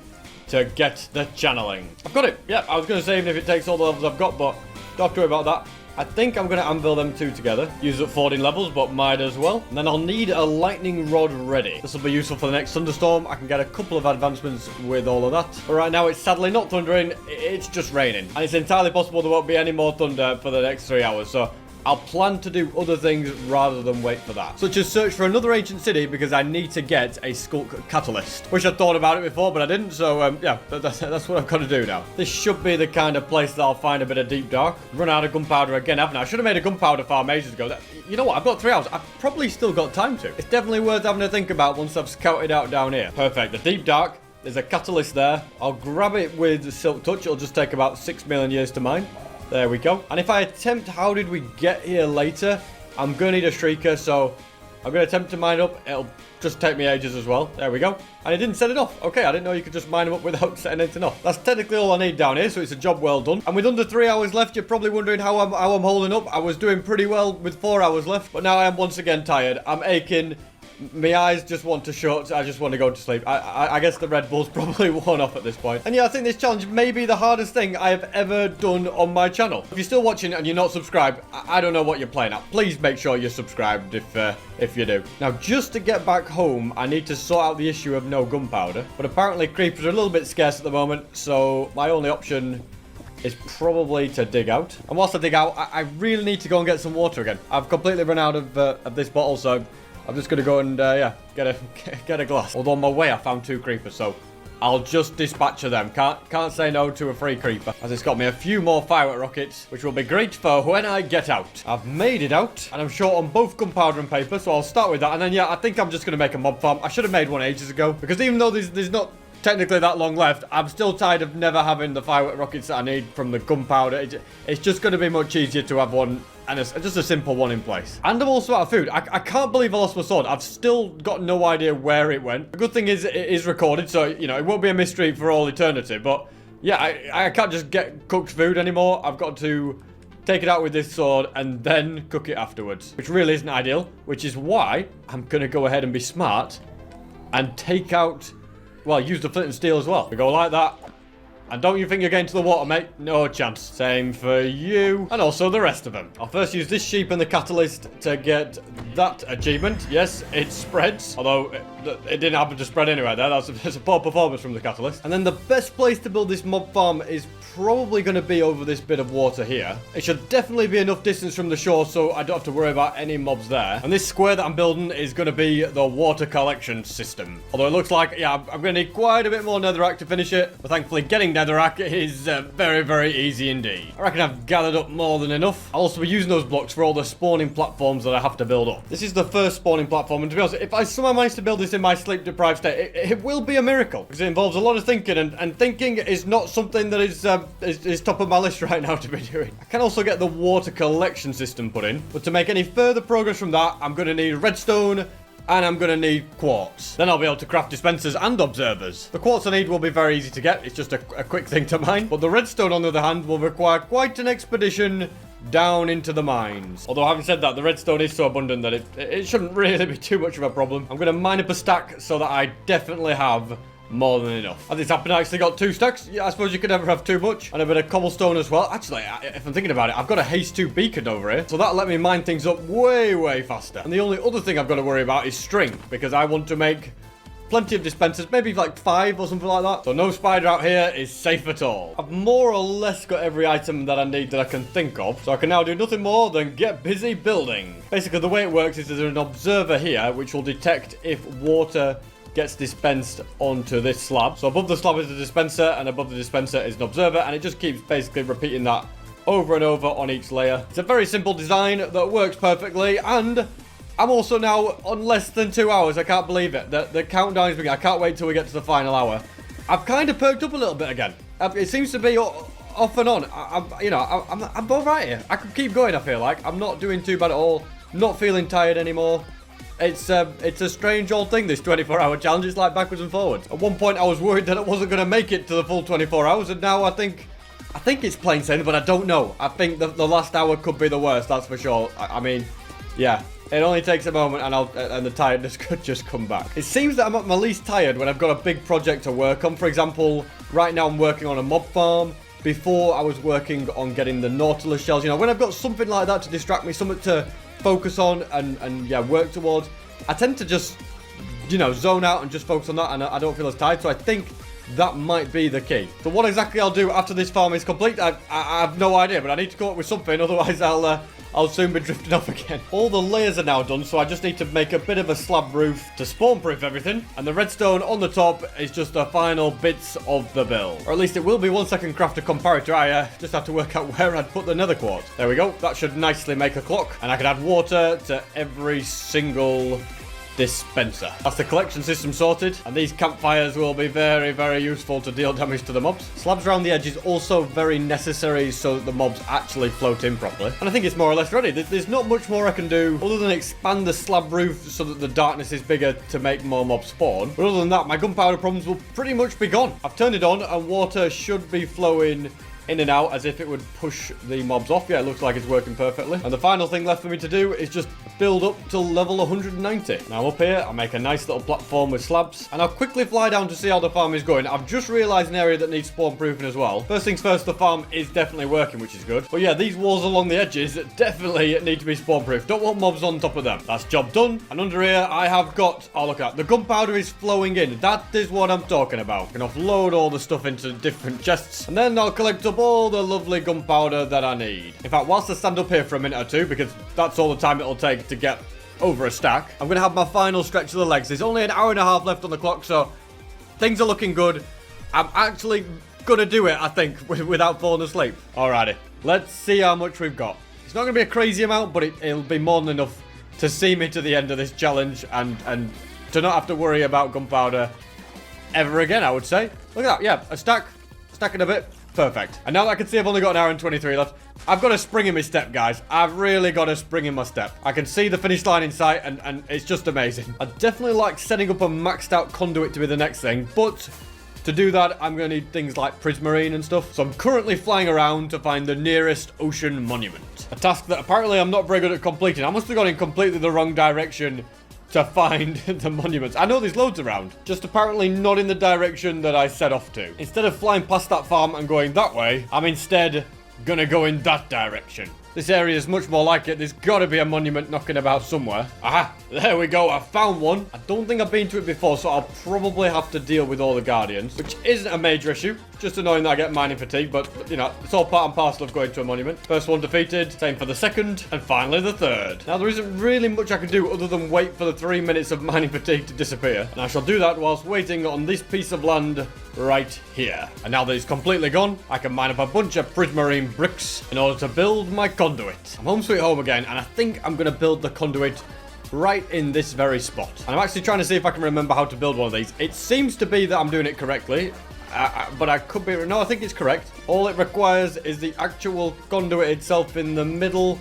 to get the channeling. I've got it. Yeah, I was going to say even if it takes all the levels I've got, but don't have to worry about that. I think I'm going to anvil them 2 together. Use up 14 levels, but might as well. And then I'll need a lightning rod ready. This will be useful for the next thunderstorm. I can get a couple of advancements with all of that. But right now, it's sadly not thundering. It's just raining. And it's entirely possible there won't be any more thunder for the next 3 hours. So I'll plan to do other things rather than wait for that. Such as search for another ancient city because I need to get a skulk catalyst. Wish I'd thought about it before, but I didn't. So, yeah, that's what I've got to do now. This should be the kind of place that I'll find a bit of deep dark. Run out of gunpowder again, haven't I? I should have made a gunpowder farm ages ago. You know what? I've got 3 hours. I've probably still got time to. It's definitely worth having to think about once I've scouted out down here. Perfect. The deep dark. There's a catalyst there. I'll grab it with Silk Touch. It'll just take about 6 million years to mine. There we go. And if I attempt how did we get here later, I'm going to need a streaker, so I'm going to attempt to mine up. It'll just take me ages as well. There we go. And it didn't set it off. Okay, I didn't know you could just mine them up without setting anything off. That's technically all I need down here, so it's a job well done. And with under 3 hours left, you're probably wondering how I'm holding up. I was doing pretty well with 4 hours left, but now I am once again tired. I'm aching. My eyes just want to shut. I just want to go to sleep. I guess the Red Bull's probably worn off at this point. And yeah, I think this challenge may be the hardest thing I have ever done on my channel. If you're still watching and you're not subscribed, I don't know what you're playing at. Please make sure you're subscribed if you do. Now, just to get back home, I need to sort out the issue of no gunpowder. But apparently creepers are a little bit scarce at the moment, so my only option is probably to dig out. And whilst I dig out, I really need to go and get some water again. I've completely run out of this bottle, so I'm just going to go and, yeah, get a glass. Although on my way, I found 2 creepers, so I'll just dispatch them. Can't say no to a free creeper, as it's got me a few more firework rockets, which will be great for when I get out. I've made it out, and I'm short on both gunpowder and paper, so I'll start with that. And then, yeah, I think I'm just going to make a mob farm. I should have made one ages ago, because even though there's not technically that long left, I'm still tired of never having the firework rockets that I need from the gunpowder. It's just going to be much easier to have one, and just a simple one in place. And I'm also out of food. I can't believe I lost my sword. I've still got no idea where it went. The good thing is it is recorded, so, you know, it won't be a mystery for all eternity. But, yeah, I can't just get cooked food anymore. I've got to take it out with this sword and then cook it afterwards, which really isn't ideal, which is why I'm going to go ahead and be smart and take out, well, use the flint and steel as well. We go like that. And don't you think you're getting to the water, mate? No chance. Same for you. And also the rest of them. I'll first use this sheep and the catalyst to get that achievement. Yes, it spreads. Although it didn't happen to spread anyway there. That's a poor performance from the catalyst. And then the best place to build this mob farm is probably going to be over this bit of water here. It should definitely be enough distance from the shore so I don't have to worry about any mobs there. And this square that I'm building is going to be the water collection system. Although it looks like, yeah, I'm going to need quite a bit more netherrack to finish it. But thankfully getting netherrack is very, very easy indeed. I reckon I've gathered up more than enough. I'll also be using those blocks for all the spawning platforms that I have to build up. This is the first spawning platform, and to be honest, if I somehow manage to build this in my sleep-deprived state, it will be a miracle, because it involves a lot of thinking, and thinking is not something that is top of my list right now to be doing. I can also get the water collection system put in, but to make any further progress from that, I'm going to need redstone, and I'm going to need quartz. Then I'll be able to craft dispensers and observers. The quartz I need will be very easy to get. It's just a quick thing to mine. But the redstone, on the other hand, will require quite an expedition down into the mines. Although having said that, the redstone is so abundant that it shouldn't really be too much of a problem. I'm going to mine up a stack so that I definitely have more than enough. And this happened, I actually got 2 stacks. Yeah, I suppose you could never have too much. And a bit of cobblestone as well. Actually, if I'm thinking about it, I've got a haste 2 beacon over here. So that'll let me mine things up way, way faster. And the only other thing I've got to worry about is string, because I want to make plenty of dispensers, maybe like 5 or something like that. So no spider out here is safe at all. I've more or less got every item that I need that I can think of. So I can now do nothing more than get busy building. Basically, the way it works is there's an observer here, which will detect if water gets dispensed onto this slab. So above the slab is the dispenser, and above the dispenser is an observer, and it just keeps basically repeating that over and over on each layer. It's a very simple design that works perfectly, and I'm also now on less than 2 hours. I can't believe it. The countdown is beginning. I can't wait till we get to the final hour. I've kind of perked up a little bit again. It seems to be off and on. I'm all right here. I could keep going, I feel like. I'm not doing too bad at all. Not feeling tired anymore. It's a strange old thing, this 24-hour challenge. It's like backwards and forwards. At one point, I was worried that I wasn't going to make it to the full 24 hours, and now I think it's plain sailing, but I don't know. I think the last hour could be the worst, that's for sure. I mean, yeah. It only takes a moment and the tiredness could just come back. It seems that I'm at my least tired when I've got a big project to work on. For example, right now I'm working on a mob farm. Before, I was working on getting the Nautilus shells. You know, when I've got something like that to distract me, something to focus on and yeah, work towards, I tend to just, you know, zone out and just focus on that, and I don't feel as tired. So I think that might be the key. So what exactly I'll do after this farm is complete, I have no idea, but I need to come up with something, otherwise I'll soon be drifting off again. All the layers are now done, so I just need to make a bit of a slab roof to spawn-proof everything. And the redstone on the top is just the final bits of the build. Or at least it will be once I can craft a comparator. I just have to work out where I'd put the nether quartz. There we go. That should nicely make a clock. And I can add water to every single dispenser. That's the collection system sorted, and these campfires will be very, very useful to deal damage to the mobs. Slabs around the edge is also very necessary so that the mobs actually float in properly. And I think it's more or less ready. There's not much more I can do other than expand the slab roof so that the darkness is bigger to make more mobs spawn. But other than that, my gunpowder problems will pretty much be gone. I've turned it on and water should be flowing in and out as if it would push the mobs off. Yeah, it looks like it's working perfectly. And the final thing left for me to do is just build up till level 190. Now up here, I'll make a nice little platform with slabs, and I'll quickly fly down to see how the farm is going. I've just realized an area that needs spawn proofing as well. First things first, the farm is definitely working, which is good. But yeah, these walls along the edges definitely need to be spawn proof. Don't want mobs on top of them. That's job done. And under here, I have got, oh look at that, the gunpowder is flowing in. That is what I'm talking about. I can offload all the stuff into different chests, and then I'll collect up all the lovely gunpowder that I need. In fact, whilst I stand up here for a minute or two, because that's all the time it'll take to get over a stack, I'm going to have my final stretch of the legs. There's only an hour and a half left on the clock, so things are looking good. I'm actually going to do it, I think, without falling asleep. Alrighty, let's see how much we've got. It's not going to be a crazy amount, but it'll be more than enough to see me to the end of this challenge and to not have to worry about gunpowder ever again, I would say. Look at that, yeah, a stack and a bit. Perfect. And now that I can see I've only got an hour and 23 left, I've got a spring in my step, guys. I've really got a spring in my step. I can see the finish line in sight, and it's just amazing. I definitely like setting up a maxed out conduit to be the next thing, but to do that, I'm going to need things like prismarine and stuff. So I'm currently flying around to find the nearest ocean monument. A task that apparently I'm not very good at completing. I must have gone in completely the wrong direction to find the monuments. I know there's loads around, just apparently not in the direction that I set off to. Instead of flying past that farm and going that way, I'm instead gonna go in that direction. This area is much more like it. There's gotta be a monument knocking about somewhere. Aha, there we go. I found one. I don't think I've been to it before, so I'll probably have to deal with all the guardians, which isn't a major issue. Just annoying that I get mining fatigue, but, you know, it's all part and parcel of going to a monument. First one defeated, same for the second, and finally the third. Now, there isn't really much I can do other than wait for the 3 minutes of mining fatigue to disappear, and I shall do that whilst waiting on this piece of land right here. And now that it's completely gone, I can mine up a bunch of prismarine bricks in order to build my conduit. I'm home sweet home again, and I think I'm going to build the conduit right in this very spot. And I'm actually trying to see if I can remember how to build one of these. It seems to be that I'm doing it correctly, but I could be... No, I think it's correct. All it requires is the actual conduit itself in the middle,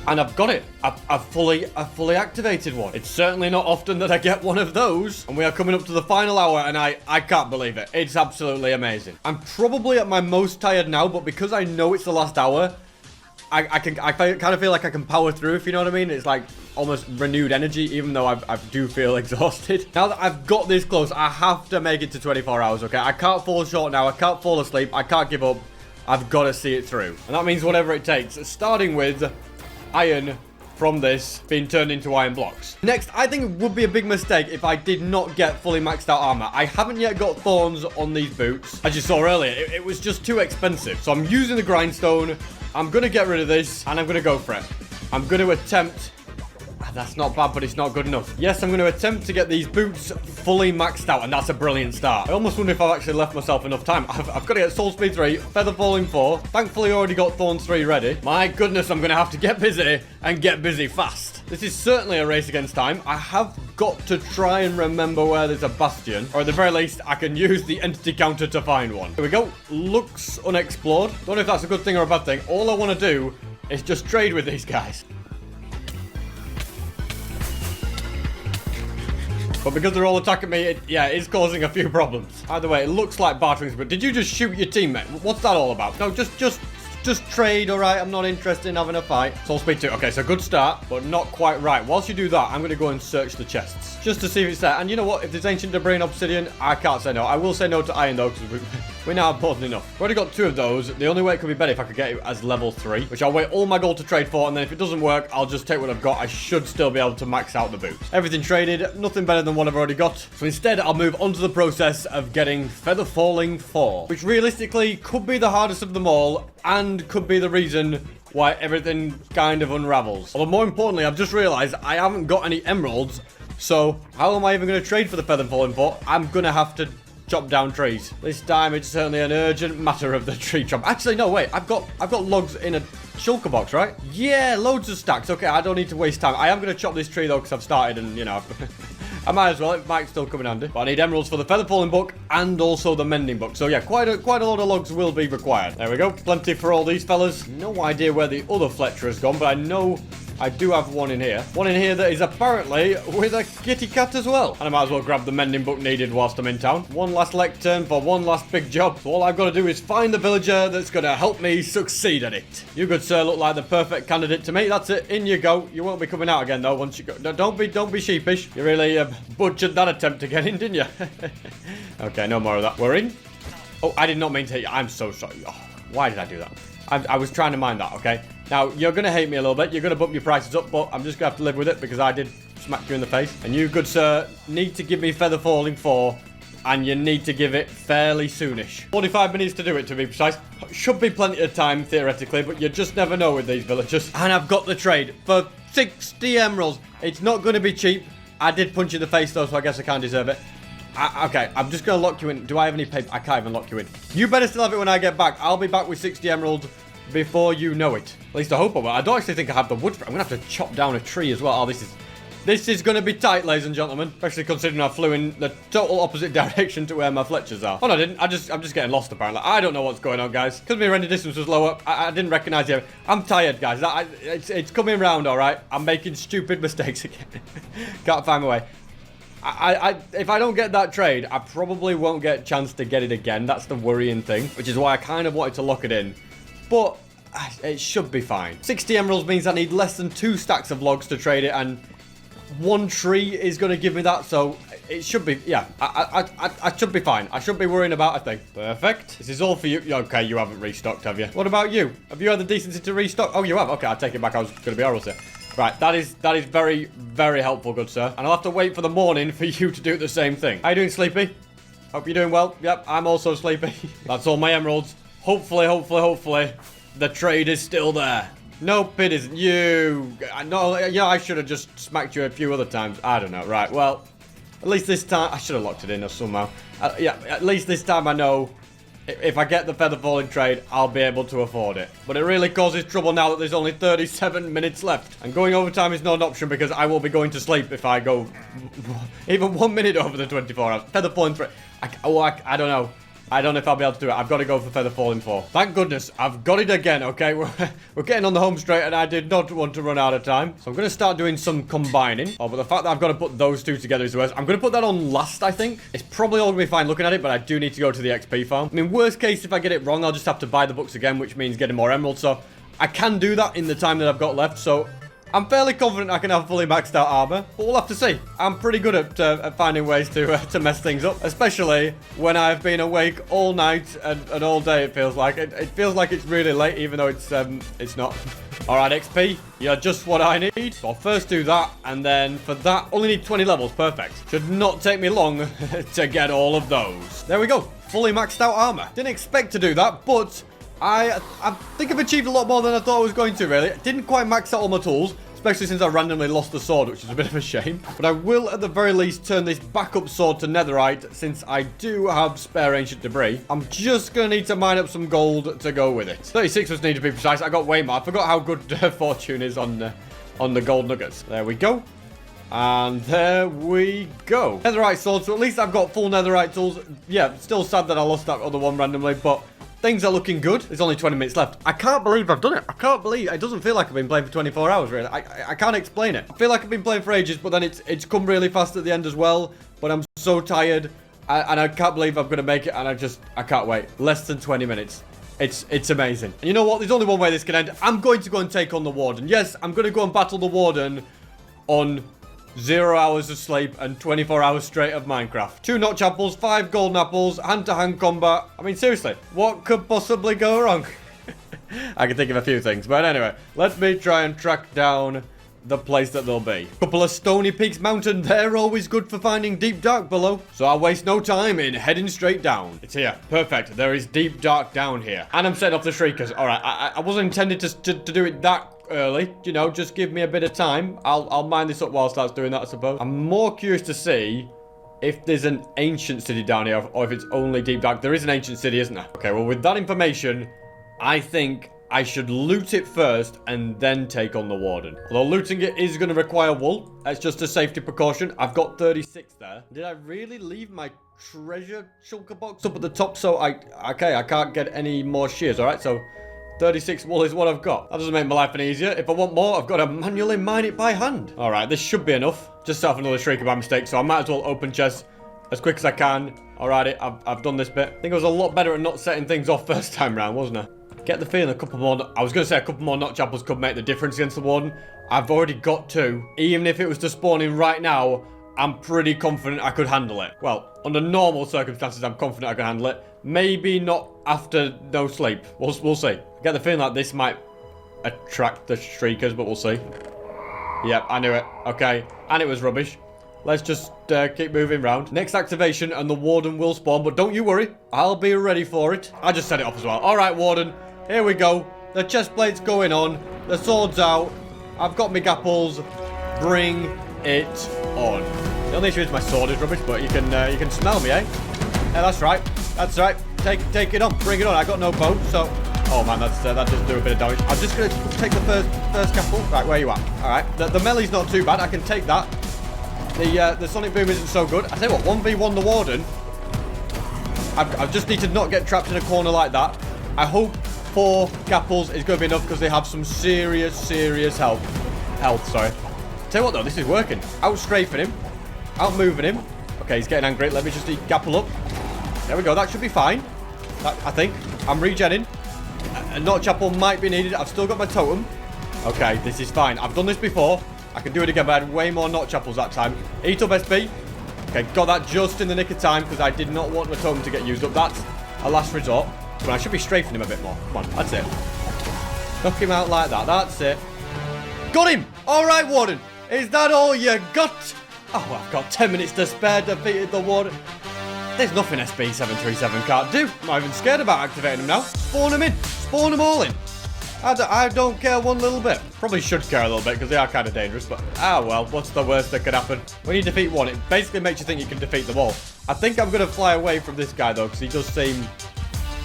and I've got it. I've fully activated one. It's certainly not often that I get one of those, and we are coming up to the final hour, and I can't believe it. It's absolutely amazing. I'm probably at my most tired now, but because I know it's the last hour, I kind of feel like I can power through, if you know what I mean. It's like almost renewed energy, even though I do feel exhausted. Now that I've got this close, I have to make it to 24 hours, okay? I can't fall short now. I can't fall asleep. I can't give up. I've got to see it through. And that means whatever it takes, starting with iron from this being turned into iron blocks. Next, I think it would be a big mistake if I did not get fully maxed out armor. I haven't yet got thorns on these boots. As you saw earlier, it was just too expensive. So I'm using the grindstone. I'm going to get rid of this, and I'm going to go for it. I'm going to attempt... That's not bad, but it's not good enough. Yes, I'm going to attempt to get these boots fully maxed out, and that's a brilliant start. I almost wonder if I've actually left myself enough time. I've got to get Soul Speed 3, Feather Falling 4. Thankfully, I already got Thorns 3 ready. My goodness, I'm going to have to get busy, and get busy fast. This is certainly a race against time. I have got to try and remember where there's a bastion, or at the very least, I can use the entity counter to find one. Here we go. Looks unexplored. Don't know if that's a good thing or a bad thing. All I want to do is just trade with these guys. But because they're all attacking me, it is causing a few problems. Either way, it looks like barterings, but did you just shoot your teammate? What's that all about? No, just trade, all right? I'm not interested in having a fight. Soul speed 2. Okay, so good start, but not quite right. Whilst you do that, I'm going to go and search the chests just to see if it's there. And you know what? If there's ancient debris and obsidian, I can't say no. I will say no to iron, though, because we now have more than enough. We've already got 2 of those. The only way it could be better if I could get it as level 3, which I'll wait all my gold to trade for, and then if it doesn't work, I'll just take what I've got. I should still be able to max out the boots. Everything traded, nothing better than what I've already got. So instead, I'll move on to the process of getting Feather Falling 4, which realistically could be the hardest of them all, and could be the reason why everything kind of unravels. Although more importantly, I've just realized I haven't got any emeralds, so how am I even going to trade for the Feather Falling 4? I'm going to have to chop down trees. This time it's certainly an urgent matter of the tree chop. Actually, no, wait, I've got logs in a shulker box, right? Yeah, loads of stacks. Okay, I don't need to waste time. I am going to chop this tree though, because I've started and, you know, I might as well. It might still come in handy. But I need emeralds for the Feather Falling book and also the mending book. So yeah, quite a lot of logs will be required. There we go. Plenty for all these fellas. No idea where the other Fletcher has gone, but I know I do have one in here. One in here that is apparently with a kitty cat as well. And I might as well grab the mending book needed whilst I'm in town. One last lectern for one last big job. So all I've got to do is find the villager that's going to help me succeed at it. You, good sir, look like the perfect candidate to me. That's it. In you go. You won't be coming out again, though, once you go. No, don't be sheepish. You really butchered that attempt to get in, didn't you? Okay, no more of that. We're in. Oh, I did not mean to hit you. I'm so sorry. Oh, why did I do that? I was trying to mind that, okay? Now, you're going to hate me a little bit. You're going to bump your prices up, but I'm just going to have to live with it because I did smack you in the face. And you, good sir, need to give me Feather Falling 4, and you need to give it fairly soonish. 45 minutes to do it, to be precise. Should be plenty of time, theoretically, but you just never know with these villagers. And I've got the trade for 60 emeralds. It's not going to be cheap. I did punch you in the face, though, so I guess I can't deserve it. Okay, I'm just going to lock you in. Do I have any paper? I can't even lock you in. You better still have it when I get back. I'll be back with 60 emeralds before you know it. At least I hope I will. I don't actually think I have the wood for it. I'm going to have to chop down a tree as well. Oh, this is going to be tight, ladies and gentlemen. Especially considering I flew in the total opposite direction to where my Fletchers are. Oh, no, I didn't. I'm just getting lost, apparently. I don't know what's going on, guys. Because my render distance was lower, I didn't recognize you. I'm tired, guys. It's coming round, all right? I'm making stupid mistakes again. Can't find my way. If I don't get that trade, I probably won't get a chance to get it again. That's the worrying thing, which is why I kind of wanted to lock it in. But it should be fine. 60 emeralds means I need less than 2 stacks of logs to trade it, and 1 tree is going to give me that, so it should be, yeah, I should be fine. I should be worrying about a thing. Perfect. This is all for you. Okay, you haven't restocked, have you? What about you? Have you had the decency to restock? Oh, you have? Okay, I'll take it back. I was going to be horrible here. Right, that is very, very helpful, good sir. And I'll have to wait for the morning for you to do the same thing. How you doing, Sleepy? Hope you're doing well. Yep, I'm also sleepy. That's all my emeralds. Hopefully, the trade is still there. Nope, it isn't. I should have just smacked you a few other times. I don't know. Right, well, at least this time, I should have locked it in or somehow. Yeah, at least this time I know if I get the Feather Falling trade, I'll be able to afford it. But it really causes trouble now that there's only 37 minutes left. And going overtime is not an option because I will be going to sleep if I go even 1 minute over the 24 hours. Feather Falling 3. I don't know. I don't know if I'll be able to do it. I've got to go for Feather Falling 4. Thank goodness, I've got it again, okay? We're getting on the home straight, and I did not want to run out of time. So I'm going to start doing some combining. Oh, but the fact that I've got to put those two together is worse. I'm going to put that on last, I think. It's probably all going to be fine looking at it, but I do need to go to the XP farm. I mean, worst case, if I get it wrong, I'll just have to buy the books again, which means getting more emeralds. So I can do that in the time that I've got left, so I'm fairly confident I can have fully maxed out armor, but we'll have to see. I'm pretty good at finding ways to mess things up, especially when I've been awake all night and all day. It feels like it feels like it's really late, even though it's not. All right, XP, you're just what I need. So I'll first do that, and then for that, only need 20 levels. Perfect. Should not take me long to get all of those. There we go. Fully maxed out armor. Didn't expect to do that, but I think I've achieved a lot more than I thought I was going to, really. Didn't quite max out all my tools, especially since I randomly lost the sword, which is a bit of a shame. But I will, at the very least, turn this backup sword to netherite, since I do have spare ancient debris. I'm just going to need to mine up some gold to go with it. 36 was needed to be precise. I got way more. I forgot how good fortune is on the gold nuggets. There we go. And there we go. Netherite sword, so at least I've got full netherite tools. Yeah, still sad that I lost that other one randomly, but things are looking good. There's only 20 minutes left. I can't believe I've done it. I can't believe it. Doesn't feel like I've been playing for 24 hours, really. I can't explain it. I feel like I've been playing for ages, but then it's come really fast at the end as well. But I'm so tired, and I can't believe I'm going to make it, and I can't wait. Less than 20 minutes. It's amazing. And you know what? There's only one way this can end. I'm going to go and take on the Warden. Yes, I'm going to go and battle the Warden on 0 hours of sleep and 24 hours straight of Minecraft. 2 notch apples, 5 golden apples, hand-to-hand combat. I mean, seriously, what could possibly go wrong? I can think of a few things, but anyway, let me try and track down the place that they'll be. Couple of Stony Peaks Mountain, they're always good for finding deep dark below. So I'll waste no time in heading straight down. It's here. Perfect. There is deep dark down here. And I'm setting off the Shriekers. All right, I wasn't intended to do it that early, you know, just give me a bit of time. I'll mine this up whilst that's doing that, I suppose. I'm more curious to see if there's an ancient city down here or if it's only deep dark. There is an ancient city, isn't there? Okay, well, with that information, I think I should loot it first and then take on the Warden. Although looting it is going to require wool. That's just a safety precaution. I've got 36 there. Did I really leave my treasure shulker box up at the top? So I can't get any more shears, all right? So 36 wool is what I've got. That doesn't make my life any easier. If I want more, I've got to manually mine it by hand. All right, this should be enough. Just set off another Shrieker by mistake, so I might as well open chests as quick as I can. Alrighty, I've done this bit. I think I was a lot better at not setting things off first time round, wasn't I? Get the feeling a couple more... I was going to say a couple more notch apples could make the difference against the Warden. I've already got 2. Even if it was to spawn in right now, I'm pretty confident I could handle it. Well, under normal circumstances, I'm confident I can handle it. Maybe not after no sleep. We'll see. I get the feeling like this might attract the Shriekers, but we'll see. Yep, I knew it. Okay, and it was rubbish. Let's just keep moving round. Next activation, and the Warden will spawn, but don't you worry. I'll be ready for it. I just set it off as well. All right, Warden. Here we go. The chest plate's going on. The sword's out. I've got my gapples. Bring it on. The only issue is my sword is rubbish, but you can smell me, eh? Yeah, that's right. That's right. Take it on. Bring it on. I got no bow, so... Oh, man, that does do a bit of damage. I'm just going to take the first gapple. Right, where you at? All right. The melee's not too bad. I can take that. The sonic boom isn't so good. I tell you what, 1v1 the Warden. I just need to not get trapped in a corner like that. I hope 4 gapples is going to be enough because they have some serious health. Sorry. Tell you what, though, this is working. Out strafing him. Out moving him. Okay, he's getting angry. Let me just gapple up. There we go. That should be fine. I think. I'm regenning. A notch apple might be needed. I've still got my totem. Okay, this is fine. I've done this before. I can do it again, but I had way more notch apples that time. Eat up SP. Okay, got that just in the nick of time because I did not want my totem to get used up. That's a last resort. But I should be strafing him a bit more. Come on, that's it. Knock him out like that. That's it. Got him! All right, Warden. Is that all you got? Oh, I've got 10 minutes to spare. Defeated the Warden. There's nothing SB737 can't do. I'm not even scared about activating them now. Spawn them in. Spawn them all in. I don't care one little bit. Probably should care a little bit because they are kind of dangerous, but well, what's the worst that could happen? When you defeat one, it basically makes you think you can defeat them all. I think I'm going to fly away from this guy, though, because he does seem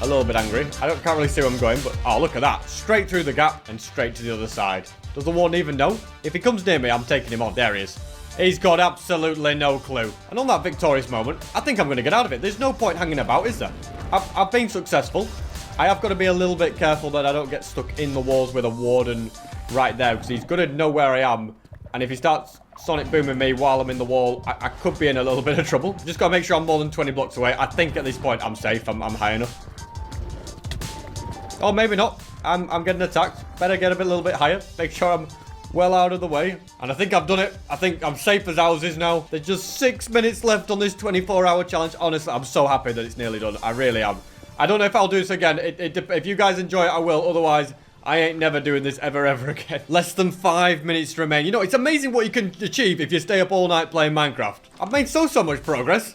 a little bit angry. Can't really see where I'm going, but oh, look at that. Straight through the gap and straight to the other side. Does the Warden even know? If he comes near me, I'm taking him on. There he is. He's got absolutely no clue. And on that victorious moment, I think I'm going to get out of it. There's no point hanging about, is there? I've been successful. I have got to be a little bit careful that I don't get stuck in the walls with a Warden right there, because he's going to know where I am. And if he starts sonic booming me while I'm in the wall, I could be in a little bit of trouble. Just got to make sure I'm more than 20 blocks away. I think at this point I'm safe. I'm high enough. Oh, maybe not. I'm getting attacked. Better get a little bit higher. Make sure I'm well out of the way. And I think I've done it. I think I'm safe as houses now. There's just 6 minutes left on this 24-hour challenge. Honestly, I'm so happy that it's nearly done. I really am. I don't know if I'll do this again. If you guys enjoy it, I will. Otherwise, I ain't never doing this ever again. Less than 5 minutes to remain. You know, it's amazing what you can achieve if you stay up all night playing Minecraft. I've made so much progress.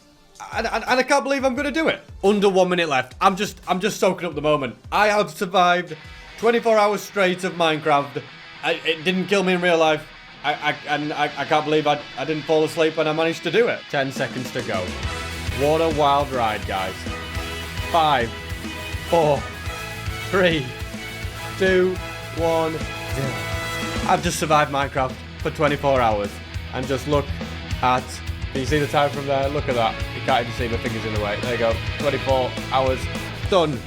And I can't believe I'm going to do it. Under 1 minute left. I'm just soaking up the moment. I have survived 24 hours straight of Minecraft. It didn't kill me in real life. I can't believe I didn't fall asleep and I managed to do it. 10 seconds to go. What a wild ride, guys. 5, 4, 3, 2, 1, 0. I've just survived Minecraft for 24 hours. And just look at... Can you see the time from there? Look at that. You can't even see my fingers in the way. There you go. 24 hours done.